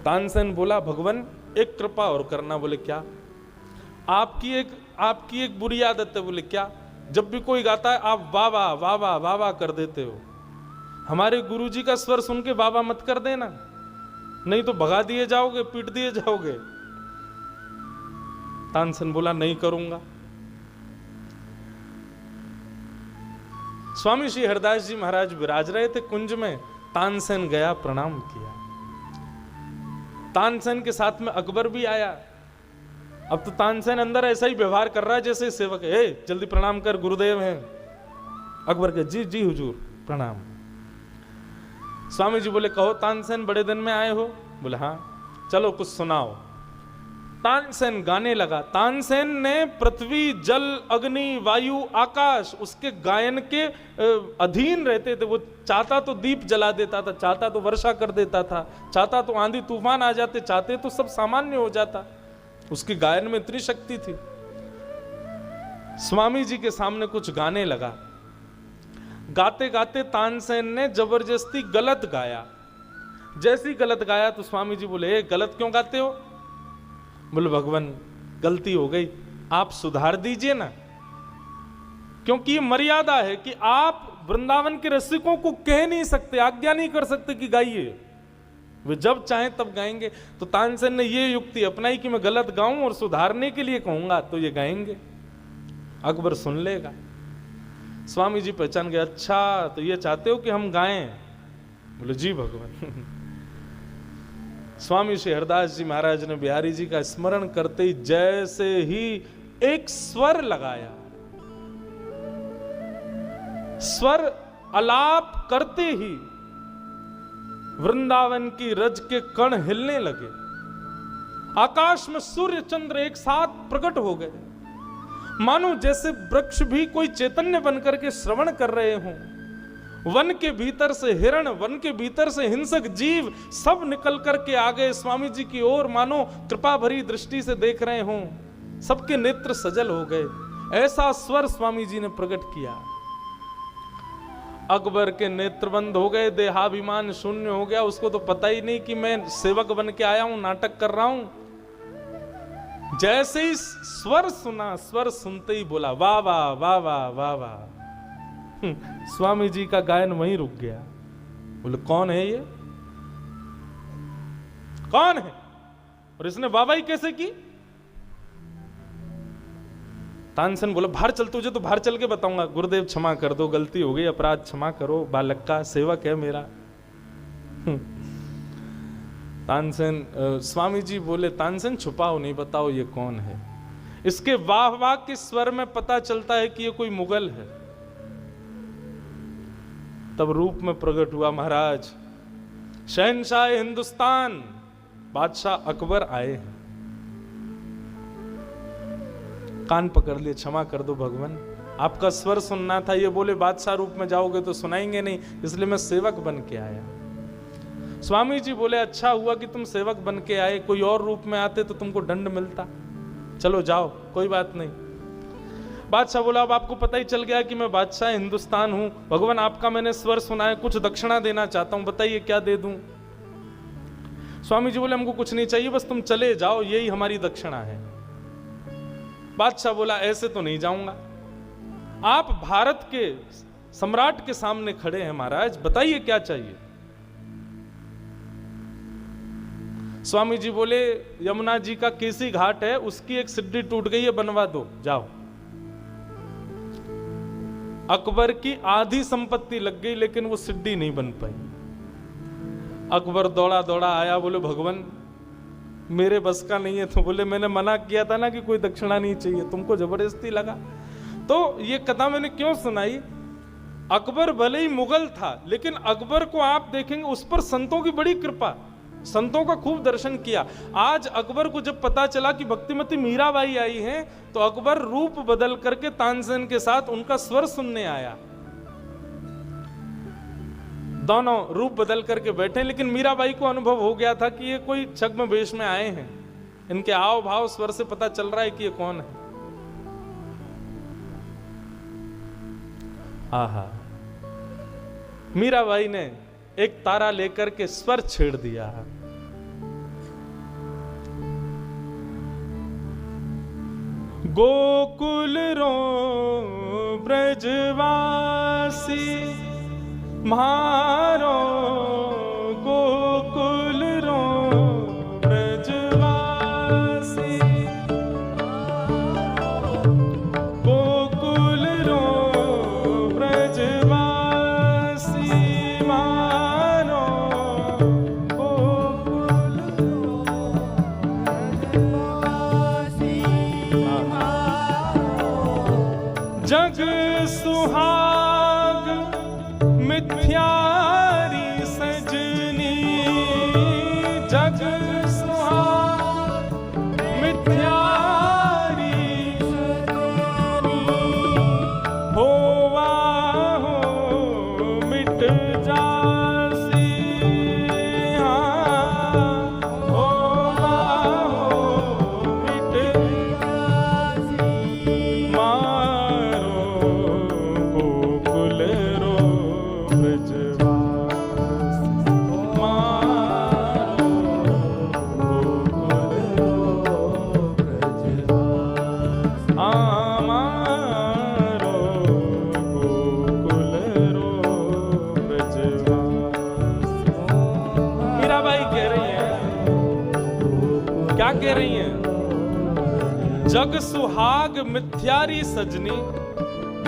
Speaker 1: तानसेन बोला, भगवान एक कृपा और करना। बोले, क्या? आपकी एक बुरी आदत है। बोले, क्या? जब भी कोई गाता है आप वाह वाह वाह वाह वाह वाह कर देते हो। हमारे गुरुजी का स्वर सुन के वाह वाह मत कर देना, नहीं तो भगा दिए जाओगे, पीट दिए जाओगे। तानसेन बोला, नहीं करूंगा। स्वामी श्री हरिदास जी महाराज विराज रहे थे कुंज में। तानसेन गया, प्रणाम किया। तानसेन के साथ में अकबर भी आया। अब तो तानसेन अंदर ऐसा ही व्यवहार कर रहा है जैसे सेवक है, जल्दी प्रणाम कर, गुरुदेव हैं। अकबर के, जी जी हुजूर प्रणाम। स्वामी जी बोले, कहो तानसेन, बड़े दिन में आए हो? बोले, हाँ। चलो कुछ सुनाओ। तानसेन गाने लगा। तानसेन ने पृथ्वी, जल, अग्नि, वायु, आकाश उसके गायन के अधीन रहते थे। वो चाहता तो दीप जला देता था, चाहता तो वर्षा कर देता था, चाहता तो आंधी तूफान आ जाते, चाहते तो सब सामान्य हो जाता। उसके गायन में इतनी शक्ति थी। स्वामी जी के सामने कुछ गाने लगा। गाते गाते तानसेन ने जबरदस्ती गलत गाया। जैसी गलत गाया तो स्वामी जी बोले, गलत क्यों गाते हो? बोले, भगवान गलती हो गई, आप सुधार दीजिए ना, क्योंकि ये मर्यादा है कि आप वृंदावन के रसिकों को कह नहीं सकते, आज्ञा नहीं कर सकते कि गाइए, वे जब चाहें तब गाएंगे। तो तानसेन ने ये युक्ति अपनाई कि मैं गलत गाऊं और सुधारने के लिए कहूंगा तो ये गाएंगे, अकबर सुन लेगा। स्वामी जी पहचान गए, अच्छा तो ये चाहते हो कि हम गाएं? बोले, जी भगवान। स्वामी श्री हरिदास जी महाराज ने बिहारी जी का स्मरण करते ही जैसे ही एक स्वर लगाया। स्वर अलाप करते ही वृंदावन की रज के कण हिलने लगे। आकाश में सूर्य चंद्र एक साथ प्रकट हो गए, मानो जैसे वृक्ष भी कोई चैतन्य बनकर के श्रवण कर रहे हों। वन के भीतर से हिरण, वन के भीतर से हिंसक जीव सब निकल करके आ गए स्वामी जी की ओर, मानो कृपा भरी दृष्टि से देख रहे हों। सबके नेत्र सजल हो गए। ऐसा स्वर स्वामी जी ने प्रकट किया। अकबर के नेत्र बंद हो गए, देहाभिमान शून्य हो गया। उसको तो पता ही नहीं कि मैं सेवक बन के आया हूं, नाटक कर रहा हूं। जैसे ही स्वर सुना, स्वर सुनते ही बोला वाह वाह वाह वाह वाह वाह। स्वामी जी का गायन वहीं रुक गया। बोले कौन है ये, कौन है, और इसने वाह वाही कैसे की? तानसेन बोला बाहर चल, तुझे तो बाहर चल के बताऊंगा। गुरुदेव क्षमा कर दो, गलती हो गई, अपराध क्षमा करो, बालक का सेवक है मेरा। तानसेन स्वामी जी बोले तानसेन छुपाओ नहीं, बताओ ये कौन है। इसके वाह वाह के स्वर में पता चलता है कि ये कोई मुगल है। तब रूप में प्रकट हुआ महाराज, शहंशाह हिंदुस्तान बादशाह अकबर आए हैं। कान पकड़ लिए, क्षमा कर दो भगवान, आपका स्वर सुनना था। ये बोले बादशाह रूप में जाओगे तो सुनाएंगे नहीं, इसलिए मैं सेवक बन के आया। स्वामी जी बोले अच्छा हुआ कि तुम सेवक बन के आए, कोई और रूप में आते तो तुमको दंड मिलता। चलो जाओ, कोई बात नहीं। बादशाह बोला अब आपको पता ही चल गया कि मैं बादशाह हिंदुस्तान हूं। भगवान आपका मैंने स्वर सुना है, कुछ दक्षिणा देना चाहता हूं, बताइए क्या दे दूं। स्वामी जी बोले हमको कुछ नहीं चाहिए, बस तुम चले जाओ, यही हमारी दक्षिणा है। बादशाह बोला ऐसे तो नहीं जाऊंगा, आप भारत के सम्राट के सामने खड़े हैं महाराज, बताइए क्या चाहिए। स्वामी जी बोले यमुना जी का केसी घाट है, उसकी एक सिड्डी टूट गई है, बनवा दो, जाओ। अकबर की आधी संपत्ति लग गई, लेकिन वो सिड्डी नहीं बन पाई। अकबर दौड़ा दौड़ा आया, बोले भगवान मेरे बस का नहीं है। तो बोले मैंने मना किया था ना कि कोई दक्षिणा नहीं चाहिए, तुमको जबरदस्ती लगा। तो ये कथा मैंने क्यों सुनाई, अकबर भले ही मुगल था, लेकिन अकबर को आप देखेंगे उस पर संतों की बड़ी कृपा, संतों का खूब दर्शन किया। आज अकबर को जब पता चला कि भक्तिमती मीराबाई आई हैं, तो अकबर रूप बदल करके तानसेन के साथ उनका स्वर सुनने आया। दोनों रूप बदल करके बैठे, लेकिन मीराबाई को अनुभव हो गया था कि ये कोई छद्म वेश में आए हैं। इनके हाव भाव स्वर से पता चल रहा है कि ये कौन है। आहा, मीराबाई ने एक तारा लेकर के स्वर छेड़ दिया। गोकुल रो ब्रजवासी मारो, गोकुल रो ब्रजवासी, गोकुल रो ब्रजवासी मारो, गोकुल रो ब्रजवासी मारो। जग सुहाग मिथ्यारी सजनी, जग सुहाग मिथ्यारी सजनी, होवा हो मिट जासी, होवा हो मिट जासी, मारो गोकुल रो क्या कह रही हैं? जग सुहाग मिथ्यारी सजनी।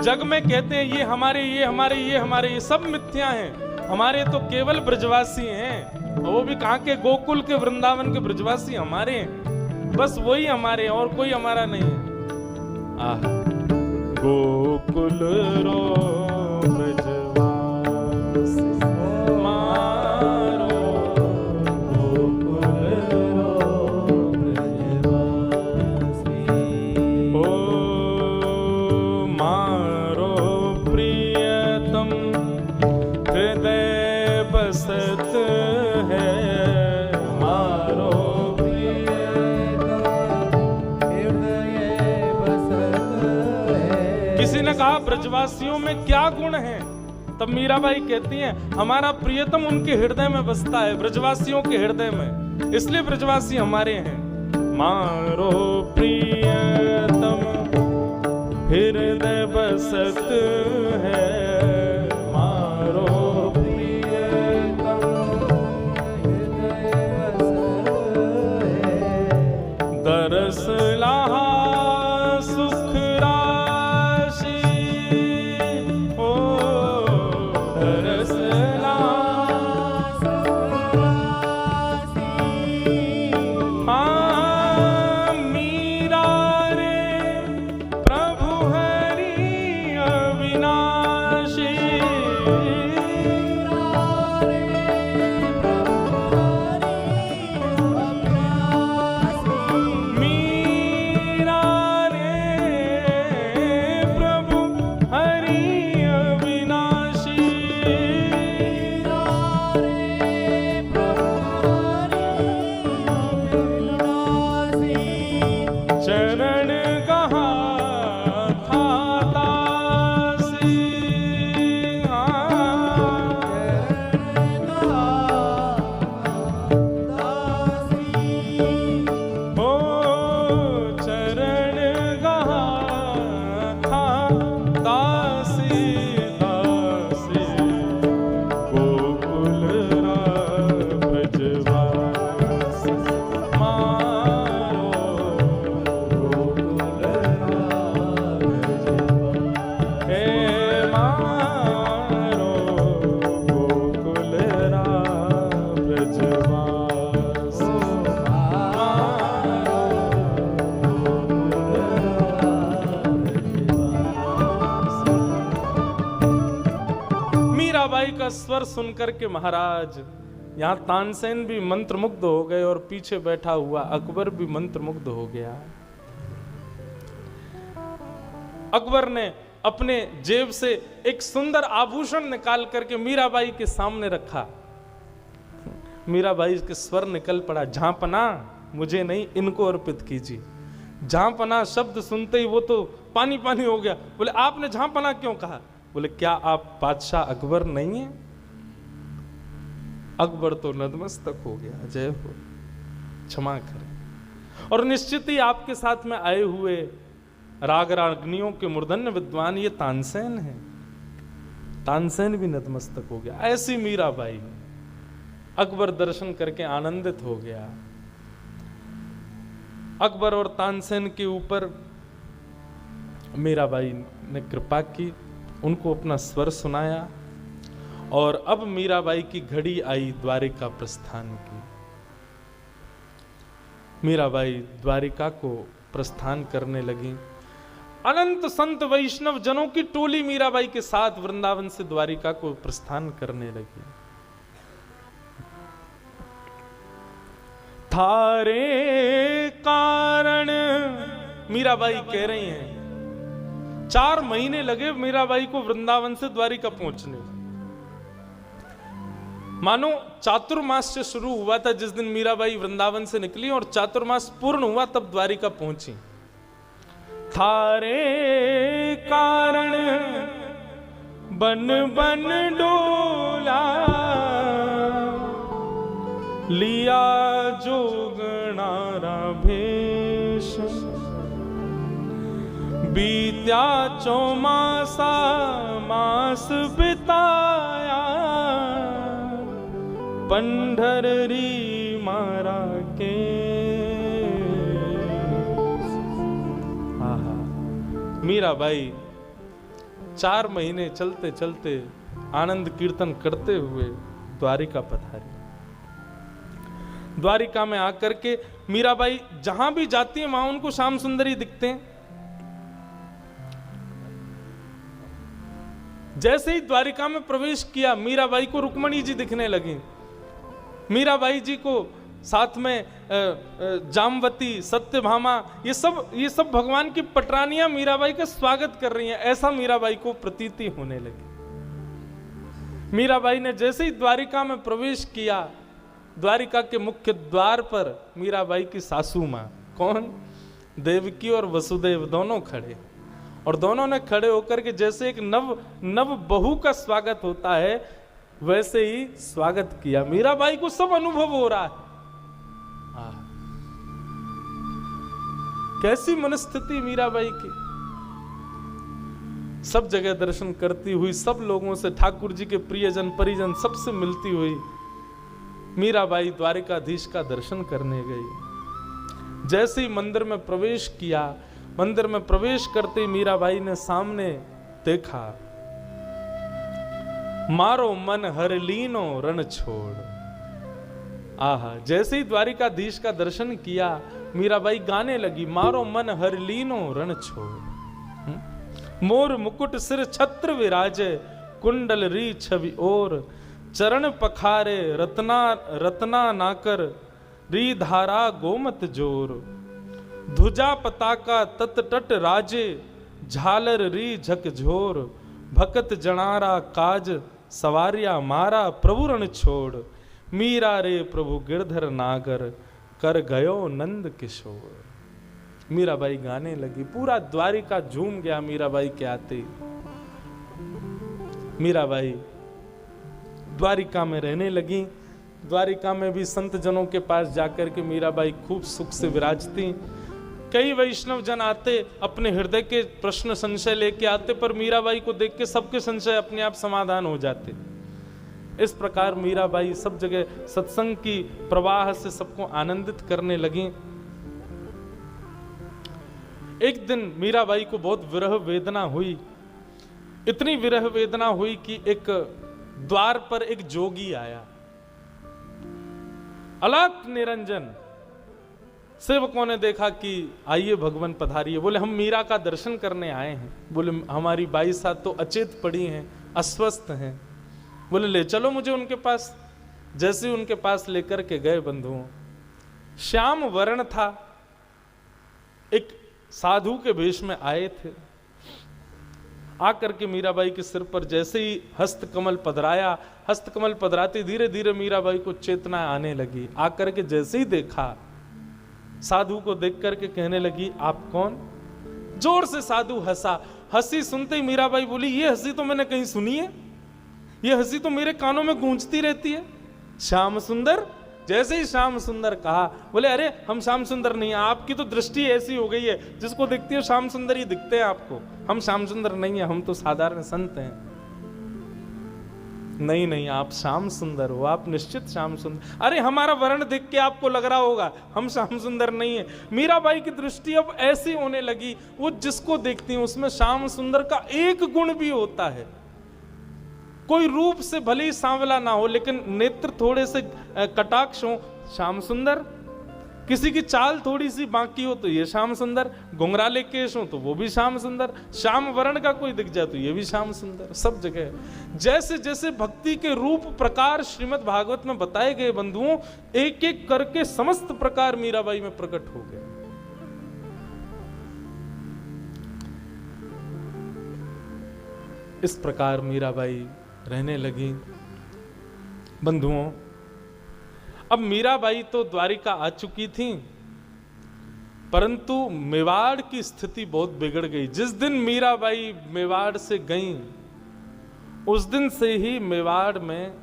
Speaker 1: जग में कहते हैं ये हमारे, ये हमारे, ये हमारे, ये सब मिथ्या हैं। हमारे तो केवल ब्रजवासी हैं, और वो भी कहाँ के, गोकुल के, वृंदावन के ब्रजवासी हमारे हैं। बस वही हमारे, और कोई हमारा नहीं है। आहा गोकुल रो ब्रजवास मारो
Speaker 2: गोकुल रो ब्रजवासी।
Speaker 1: ओ मारो प्रियतम हृदय बसत है मारो किसी ने कहा ब्रजवासियों में क्या गुण है, तब मीराबाई कहती हैं हमारा प्रियतम उनके हृदय में बसता है, ब्रजवासियों के हृदय में, इसलिए ब्रजवासी हमारे हैं। मारो प्रियतम हृदय बसत है मारो
Speaker 2: प्रियतम हृदय बसत है।
Speaker 1: दरस लहा सुख राशि ओ दरस हाँ मीरा रे प्रभु हरि अविनाशी मीरा रे प्रभु हरि अविनाशी चरण कहाँ था दासी ओ चरण कहाँ था दासी दासी गोकुल ब्रजवास मारो हे मारो गोकुल ब्रजवास मीराबाई का स्वर सुनकर के महाराज यहाँ तानसेन भी मंत्रमुग्ध हो गए और पीछे बैठा हुआ अकबर भी मंत्रमुग्ध हो गया। अकबर ने अपने जेब से एक सुंदर आभूषण निकाल करके मीराबाई के सामने रखा। मीराबाई के स्वर निकल पड़ा, झांपना मुझे नहीं इनको अर्पित कीजिए। झांपना शब्द सुनते ही वो तो पानी पानी हो गया। बोले आपने झांपना क्यों कहा? बोले क्या आप बादशाह अकबर नहीं है? अकबर तो नतमस्तक हो गया, जय हो, क्षमा करें। और निश्चित ही आपके साथ में आए हुए राग रागनियों के मूर्धन्य विद्वान ये तानसेन है। तानसेन भी नतमस्तक हो गया। ऐसी मीराबाई। अकबर दर्शन करके आनंदित हो गया। अकबर और तानसेन के ऊपर मीराबाई ने कृपा की, उनको अपना स्वर सुनाया और अब मीराबाई की घड़ी आई द्वारिका प्रस्थान की। मीराबाई द्वारिका को प्रस्थान करने लगी। अनंत संत वैष्णव जनों की टोली मीराबाई के साथ वृंदावन से द्वारिका को प्रस्थान करने लगी। थारे कारण मीराबाई कह रही हैं 4 महीने लगे मीराबाई को वृंदावन से द्वारिका पहुंचने। मानो चातुर्मास से शुरू हुआ था जिस दिन मीराबाई वृंदावन से निकली और चातुर्मास पूर्ण हुआ तब द्वारिका पहुंची। थारे कारण बन बन डोला लिया जोगणारा भेष बीत्या चौमासा मास बिताया पंढरी मारा के। मीराबाई 4 महीने चलते चलते आनंद कीर्तन करते हुए द्वारिका पधारी। द्वारिका में आकर के मीराबाई जहां भी जाती है वहां उनको श्याम सुंदरी दिखते हैं। जैसे ही द्वारिका में प्रवेश किया, मीराबाई को रुक्मणी जी दिखने लगी। मीराबाई जी को साथ में जामवती, सत्यभामा, ये सब भगवान की पटरानियां मीराबाई का स्वागत कर रही हैं, ऐसा मीराबाई को प्रतीति होने लगी। मीराबाई ने जैसे ही द्वारिका में प्रवेश किया, द्वारिका के मुख्य द्वार पर मीराबाई की सासू मां, कौन? देवकी और वसुदेव दोनों खड़े, और दोनों ने खड़े होकर के जैसे एक नव बहू का स्वागत होता है वैसे ही स्वागत किया। मीराबाई को सब अनुभव हो रहा है। कैसी मनस्थिति मीराबाई की। सब जगह दर्शन करती हुई, सब लोगों से, ठाकुर जी के प्रियजन परिजन सबसे मिलती हुई मीराबाई द्वारिकाधीश का दर्शन करने गई। जैसे ही मंदिर में प्रवेश किया, मंदिर में प्रवेश करते ही मीराबाई ने सामने देखा, मारो मन हर लीनो रण छोड़। आहा, जैसे ही द्वारिकाधीश का दर्शन किया, मीराबाई गाने लगी, मारो मन हर लीनो रण छोड़। मोर मुकुट सिर छत्र विराजे, कुंडल री छवि ओर, चरण पखारे रत्ना नाकर, री धारा गोमत जोर। ध्वजा पताका तत तट राजे, झालर री झकझोर। भकत जनारा काज सवारिया मारा, प्रभु रण छोड़। मीरा रे प्रभु गिरधर नागर, कर गयो नंद किशोर। मीराबाई गाने लगी, पूरा द्वारिका झूम गया मीराबाई के आते। मीराबाई द्वारिका में रहने लगी। द्वारिका में भी संत जनों के पास जाकर के मीराबाई खूब सुख से विराजती। कई वैष्णव जन आते, अपने हृदय के प्रश्न संशय लेके आते, पर मीराबाई को देख के सबके संशय अपने आप समाधान हो जाते। इस प्रकार मीराबाई सब जगह सत्संग की प्रवाह से सबको आनंदित करने लगी। एक दिन मीराबाई को बहुत विरह वेदना हुई। इतनी विरह वेदना हुई कि एक द्वार पर एक जोगी आया, अलख निरंजन। सेवकों ने देखा कि आइए भगवान पधारिए। बोले हम मीरा का दर्शन करने आए हैं। बोले हमारी बाई साहब तो अचेत पड़ी हैं, अस्वस्थ हैं। बोले ले चलो मुझे उनके पास। जैसे ही उनके पास लेकर के गए बंधुओं, श्याम वर्ण था, एक साधु के वेश में आए थे। आकर के मीराबाई के सिर पर जैसे ही हस्तकमल पधराया, हस्तकमल पधराते धीरे धीरे मीराबाई को चेतना आने लगी। आकर के जैसे ही देखा, साधु को देख करके कहने लगी, आप कौन? जोर से साधु हंसा। हंसी सुनते ही मीराबाई बोली, ये हंसी तो मैंने कहीं सुनी है, ये हंसी तो मेरे कानों में गूंजती रहती है। श्याम सुंदर। जैसे ही श्याम सुंदर कहा, बोले अरे हम श्याम सुंदर नहीं है, आपकी तो दृष्टि ऐसी हो गई है, जिसको देखती है श्याम सुंदर ही दिखते हैं आपको। हम श्याम सुंदर नहीं है, हम तो साधारण संत हैं। नहीं नहीं, आप श्याम सुंदर हो, आप निश्चित श्याम सुंदर। अरे हमारा वर्ण देख के आपको लग रहा होगा हम श्याम सुंदर नहीं है। मीराबाई की दृष्टि अब ऐसी होने लगी, वो जिसको देखती है उसमें श्याम सुंदर का एक गुण भी होता है। कोई रूप से भले ही सांवला ना हो, लेकिन नेत्र थोड़े से कटाक्ष हो, श्याम सुंदर। किसी की चाल थोड़ी सी बाकी हो तो ये श्याम सुंदर। घुंघराले केश हो तो वो भी श्याम सुंदर। श्याम वर्ण का कोई दिख जाए तो ये भी श्याम सुंदर। सब जगह जैसे जैसे भक्ति के रूप प्रकार श्रीमद् भागवत में बताए गए बंधुओं, एक एक करके समस्त प्रकार मीराबाई में प्रकट हो गए। इस प्रकार मीराबाई रहने लगी। बंधुओं, अब मीराबाई तो द्वारिका आ चुकी थी, परंतु मेवाड़ की स्थिति बहुत बिगड़ गई। जिस दिन मीराबाई मेवाड़ से गईं, उस दिन से ही मेवाड़ में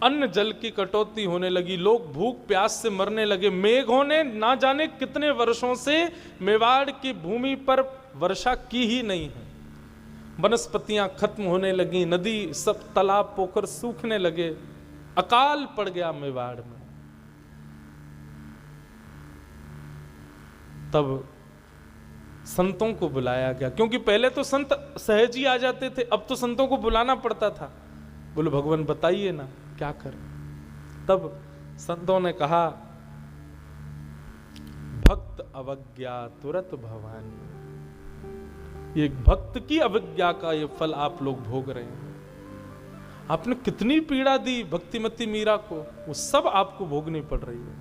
Speaker 1: अन्न जल की कटौती होने लगी। लोग भूख प्यास से मरने लगे। मेघों ने ना जाने कितने वर्षों से मेवाड़ की भूमि पर वर्षा की ही नहीं है। वनस्पतियां खत्म होने लगी, नदी सब तालाब पोखर सूखने लगे। अकाल पड़ गया मेवाड़ में। तब संतों को बुलाया गया, क्योंकि पहले तो संत सहज ही आ जाते थे, अब तो संतों को बुलाना पड़ता था। बोले भगवान बताइए ना क्या करें। तब संतों ने कहा, भक्त अवज्ञा तुरत भवानी। ये एक भक्त की अविज्ञा का ये फल आप लोग भोग रहे हैं। आपने कितनी पीड़ा दी भक्तिमती मीरा को, वो सब आपको भोगनी पड़ रही है।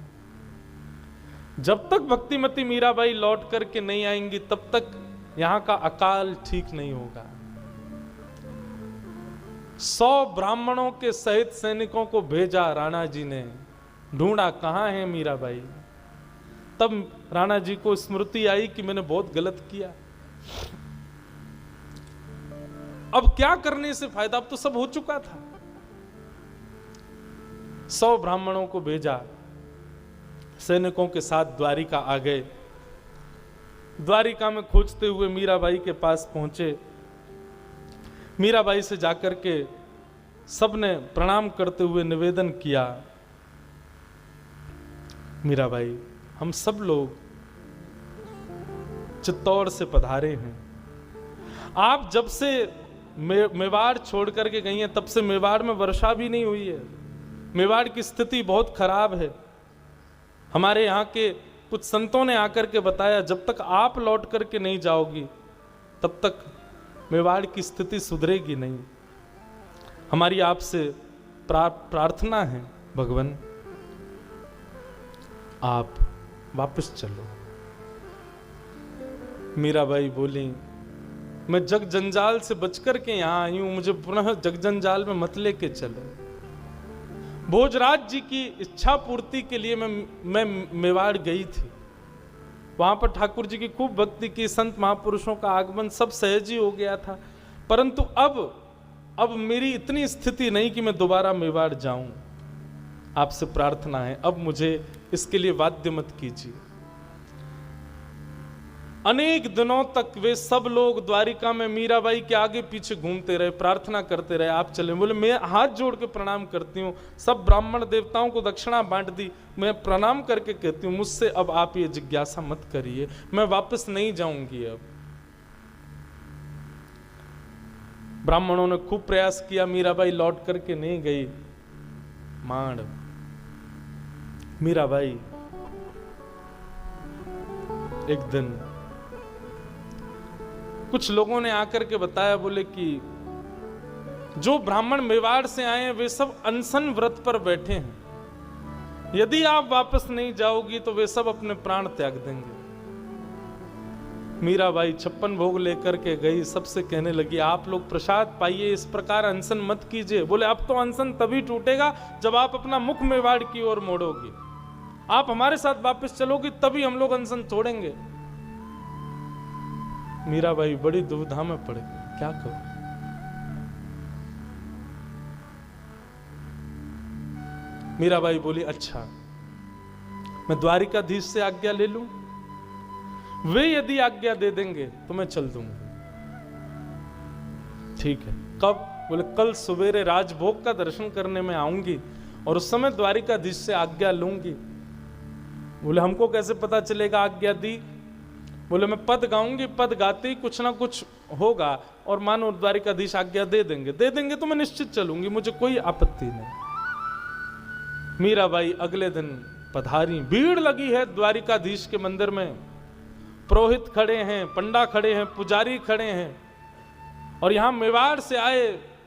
Speaker 1: जब तक भक्तिमती मीराबाई लौट करके नहीं आएंगी तब तक यहां का अकाल ठीक नहीं होगा। 100 ब्राह्मणों के सहित सैनिकों को भेजा राणा जी ने, ढूंढा कहां है मीराबाई। तब राणा जी को स्मृति आई कि मैंने बहुत गलत किया, अब क्या करने से फायदा, अब तो सब हो चुका था। 100 ब्राह्मणों को भेजा, सैनिकों के साथ द्वारिका आ गए। द्वारिका में खोजते हुए मीराबाई के पास पहुंचे। मीराबाई से जाकर के सबने प्रणाम करते हुए निवेदन किया, मीराबाई हम सब लोग चित्तौड़ से पधारे हैं। आप जब से मेवाड़ छोड़ करके गई हैं तब से मेवाड़ में वर्षा भी नहीं हुई है। मेवाड़ की स्थिति बहुत खराब है। हमारे यहाँ के कुछ संतों ने आकर के बताया जब तक आप लौट करके नहीं जाओगी तब तक मेवाड़ की स्थिति सुधरेगी नहीं। हमारी आपसे प्रार्थना है भगवान, आप वापस चलो। मीराबाई बोली, मैं जग जंजाल से बचकर के यहां आई हूं, मुझे पुनः जग जंजाल में मत लेके चलो। भोजराज जी की इच्छा पूर्ति के लिए मैं मेवाड़ गई थी। वहां पर ठाकुर जी की खूब भक्ति की, संत महापुरुषों का आगमन सब सहज ही हो गया था। परंतु अब मेरी इतनी स्थिति नहीं कि मैं दोबारा मेवाड़ जाऊं। आपसे प्रार्थना है, अब मुझे इसके लिए बाध्य मत कीजिए। अनेक दिनों तक वे सब लोग द्वारिका में मीराबाई के आगे पीछे घूमते रहे, प्रार्थना करते रहे आप चले। बोले मैं हाथ जोड़ के प्रणाम करती हूँ, सब ब्राह्मण देवताओं को दक्षिणा बांट दी, मैं प्रणाम करके कहती हूँ मुझसे अब आप ये जिज्ञासा मत करिए, मैं वापस नहीं जाऊंगी। अब ब्राह्मणों ने खूब प्रयास किया, मीराबाई लौट करके नहीं गई। मांड मीराबाई एक दिन कुछ लोगों ने आकर के बताया, बोले कि जो ब्राह्मण मेवाड़ से आए हैं वे सब अनशन व्रत पर बैठे हैं, यदि आप वापस नहीं जाओगी तो वे सब अपने प्राण त्याग देंगे। मीराबाई 56 भोग लेकर के गई, सबसे कहने लगी आप लोग प्रसाद पाइए, इस प्रकार अनशन मत कीजिए। बोले अब तो अनशन तभी टूटेगा जब आप अपना मुख मेवाड़ की ओर मोड़ोगी, आप हमारे साथ वापस चलोगी तभी हम लोग अनशन तोड़ेंगे। मीराबाई बड़ी दुविधा में पड़ गई, क्या करूं। मीराबाई बोली अच्छा मैं द्वारिकाधीश से आज्ञा ले लूं, वे यदि आज्ञा दे देंगे तो मैं चल दूंगा। ठीक है, कब? बोले कल सवेरे राजभोग का दर्शन करने में आऊंगी और उस समय द्वारिकाधीश से आज्ञा लूंगी। बोले हमको कैसे पता चलेगा आज्ञा दी? बोले मैं पद गाऊंगी, पद गाते ही कुछ ना कुछ होगा और मानो द्वारिकाधीश आज्ञा दे देंगे तो मैं निश्चित चलूंगी, मुझे कोई आपत्ति नहीं। मीराबाई अगले दिन पधारी, भीड़ लगी है द्वारिकाधीश के मंदिर में, पुरोहित खड़े हैं, पंडा खड़े हैं, पुजारी खड़े हैं और यहां मेवाड़ से आए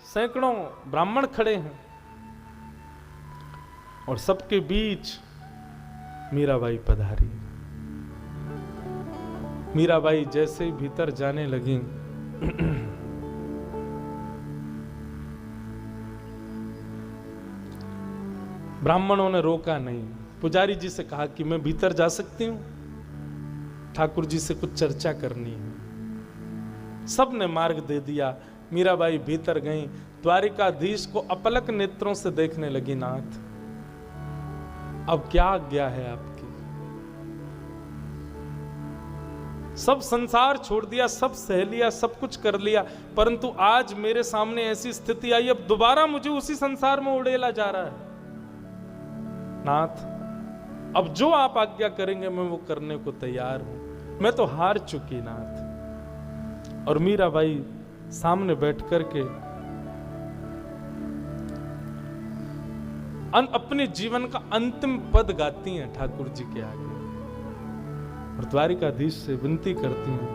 Speaker 1: सैकड़ों ब्राह्मण खड़े हैं और सबके बीच मीराबाई पधारी। मीराबाई जैसे ही भीतर जाने लगी ब्राह्मणों ने रोका नहीं। पुजारी जी से कहा कि मैं भीतर जा सकती हूं, ठाकुर जी से कुछ चर्चा करनी है। सब ने मार्ग दे दिया। मीराबाई भीतर गई, द्वारिकाधीश को अपलक नेत्रों से देखने लगी। नाथ अब क्या आज्ञा है आपकी? सब संसार छोड़ दिया, सब सह लिया, सब कुछ कर लिया, परंतु आज मेरे सामने ऐसी स्थिति आई, अब दोबारा मुझे उसी संसार में उड़ेला जा रहा है। नाथ अब जो आप आज्ञा करेंगे मैं वो करने को तैयार हूं, मैं तो हार चुकी नाथ। और मीराबाई सामने बैठ करके अपने जीवन का अंतिम पद गाती हैं ठाकुर जी के आगे और द्वारिकाधीश से विनती करती हैं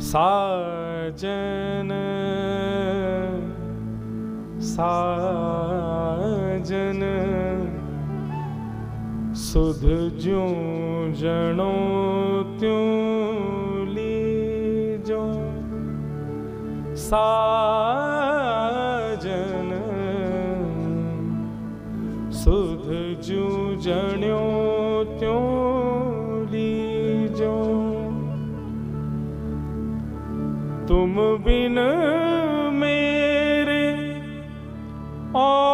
Speaker 1: साजन साजन सुध ज्यों जणो त्यों लीजो साजन सुध ज्यों जण्यो त्यों लीजो तुम बिन मेरे और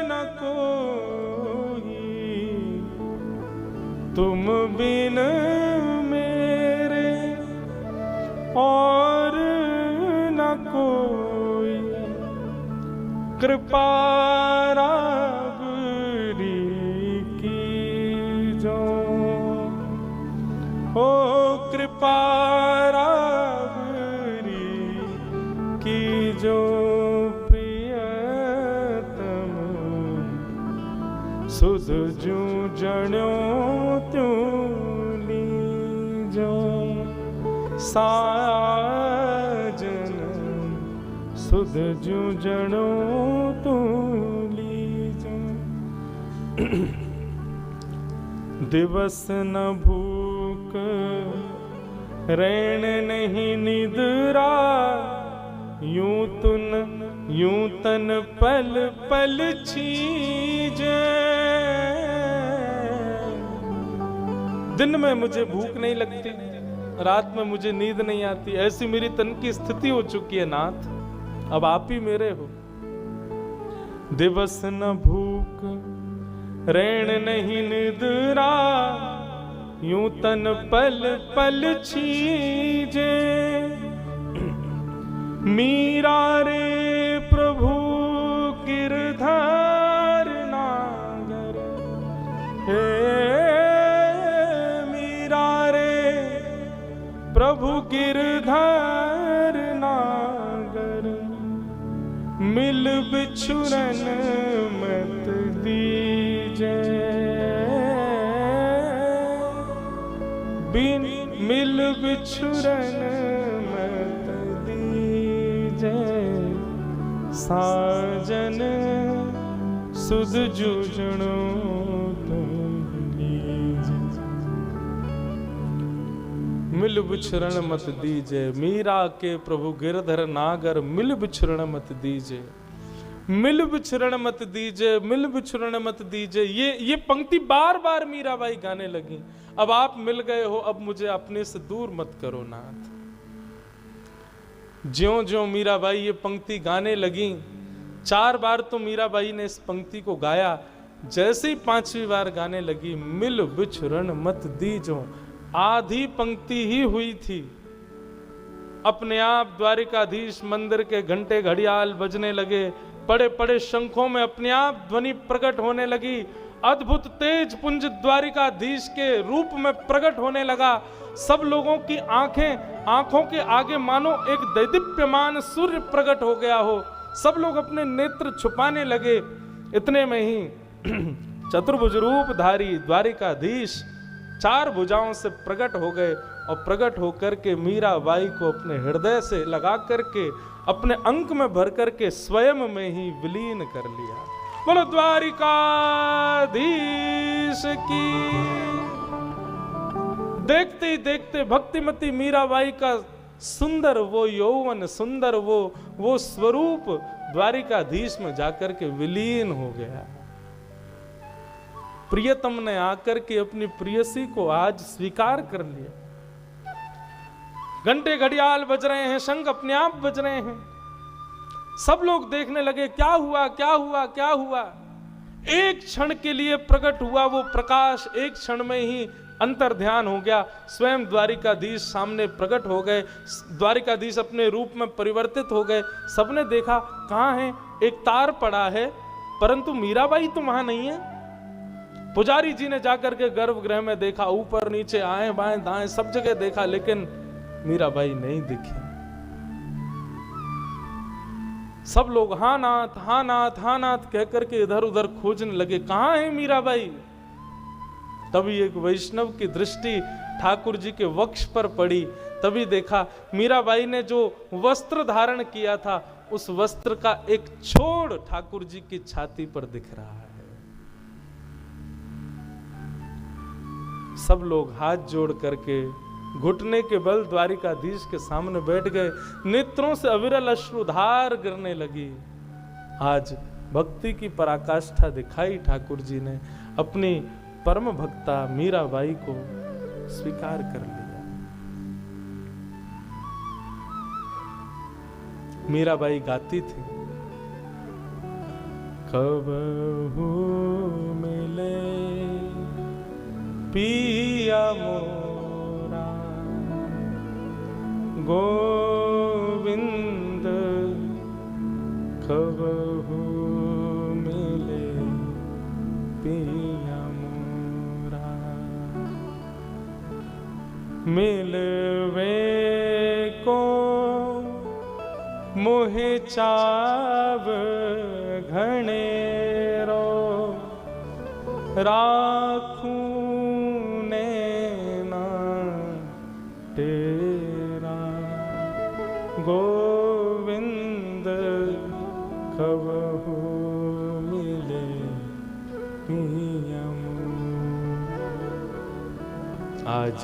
Speaker 1: न कोई तुम बिन मेरे और न कोई कृपा राबरी कीजो ओ कृपा राबरी कीजो प्रियतम सुध ज्यों जण्यो त्यों लीजो साजन सुध ज्यों जण्यो त्यों लीजो दिवस न भूख रैन नहीं निद्रा यूं तन पल पल छीजे दिन में मुझे भूख नहीं लगती रात में मुझे नींद नहीं आती ऐसी मेरी तन की स्थिति हो चुकी है नाथ अब आप ही मेरे हो दिवस न भूख रैन नहीं निद्रा यूं तन पल पल छीजे मीरा रे प्रभु गिरधर नागर हे मीरा रे प्रभु गिरधर नागर मिल बिछुरन मत दीजे बिन मिल बिछुरन मत दीजे साजन सुध जूझणो मिल बिछुरण मत दीजे मीरा के प्रभु गिरधर नागर मिल बिछुरण मत दीजे मिल बिछुरण मत दीजे मिल बिछुरण मत दीजे ये पंक्ति बार बार मीराबाई गाने लगी अब आप मिल गए हो अब मुझे अपने से दूर मत करो नाथ ज्यों ज्यों मीराबाई ये पंक्ति गाने लगी 4 बार तो मीराबाई ने इस पंक्ति को गाया जैसे ही 5वीं बार गाने लगी मिल बिछुरण मत दीजो आधी पंक्ति ही हुई थी अपने आप द्वारिकाधीश मंदिर के घंटे घड़ियाल बजने लगे बड़े बड़े शंखों में अपने आप ध्वनि प्रकट होने लगी अद्भुत तेज पुंज द्वारिकाधीश के रूप में प्रकट होने लगा सब लोगों की आंखों के आगे मानो एक दैदीप्यमान सूर्य प्रकट हो गया हो सब लोग अपने नेत्र छुपाने लगे इतने में ही चतुर्भुज रूपधारी द्वारिकाधीश 4 भुजाओं से प्रकट हो गए और प्रकट होकर के मीराबाई को अपने हृदय से लगा करके अपने अंक में भर करके स्वयं में ही विलीन कर लिया बोलो द्वारिकाधीश की देखते ही देखते भक्तिमती मीराबाई का सुंदर वो यौवन सुंदर वो स्वरूप द्वारिकाधीश में जाकर के विलीन हो गया प्रियतम ने आकर के अपनी प्रियसी को आज स्वीकार कर लिया घंटे घड़ियाल बज रहे हैं शंख अपने आप बज रहे हैं सब लोग देखने लगे क्या हुआ क्या हुआ क्या हुआ एक क्षण के लिए प्रकट हुआ वो प्रकाश एक क्षण में ही अंतर ध्यान हो गया स्वयं द्वारिकाधीश सामने प्रकट हो गए द्वारिकाधीश अपने रूप में परिवर्तित हो गए सबने देखा कहाँ है एक तार पड़ा है परंतु मीराबाई तो वहां नहीं है पुजारी जी ने जाकर के गर्भगृह में देखा ऊपर नीचे आए बाएं दाएं सब जगह देखा लेकिन मीराबाई नहीं दिखी सब लोग हाँ नाथ हाँ नाथ हाँ नाथ कहकर के इधर उधर खोजने लगे कहाँ है मीराबाई तभी एक वैष्णव की दृष्टि ठाकुर जी के वक्ष पर पड़ी, तभी देखा मीराबाई ने जो वस्त्र धारण किया था उस वस्त्र का एक छोड़ ठाकुर जी की छाती पर दिख रहा है। सब लोग हाथ जोड़ करके घुटने के बल द्वारिकाधीश के सामने बैठ गए। नेत्रों से अविरल अश्रुधार गिरने लगी। आज भक्ति की पराकाष्ठा दिखाई ठाकुर जी ने, अपनी परम भक्ता मीराबाई को स्वीकार कर लिया। मीराबाई गाती थी, कबहू मिले पिया मोरा गोविंद, कबहू मिले पिया मोरा, मिलवे को मोहे चाव घनेरो, राखूं नैना तेरा गोविंद, कबहू मिले पिया मोरा। आज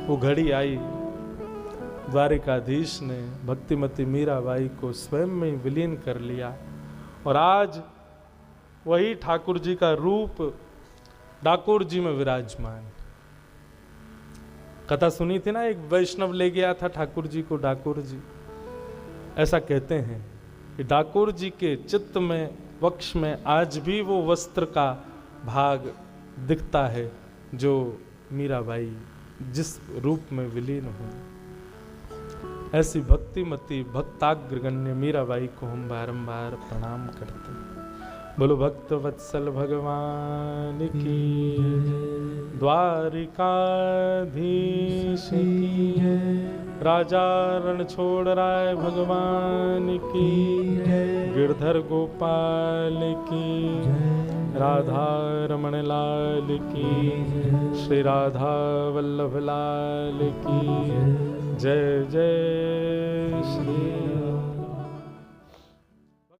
Speaker 1: वो घड़ी आई, द्वारिकाधीश ने भक्तिमती मीराबाई को स्वयं में विलीन कर लिया और आज वही ठाकुर जी का रूप डाकोर जी में विराजमान। कथा सुनी थी ना, एक वैष्णव ले गया था ठाकुर जी को डाकोर जी। ऐसा कहते हैं कि डाकोर जी के चित्त में, वक्ष में आज भी वो वस्त्र का भाग दिखता है जो मीराबाई जिस रूप में विलीन हुई। ऐसी भक्तिमती भक्ताग्रगण्य मीराबाई को हम बारंबार प्रणाम करते हैं। बोलो भक्त वत्सल भगवान की, द्वारिकाधीश की, राजा रण छोड़ राय भगवान की, गिरधर गोपाल की, राधा रमण लाल की, श्री राधा वल्लभ लाल की जय जय श्री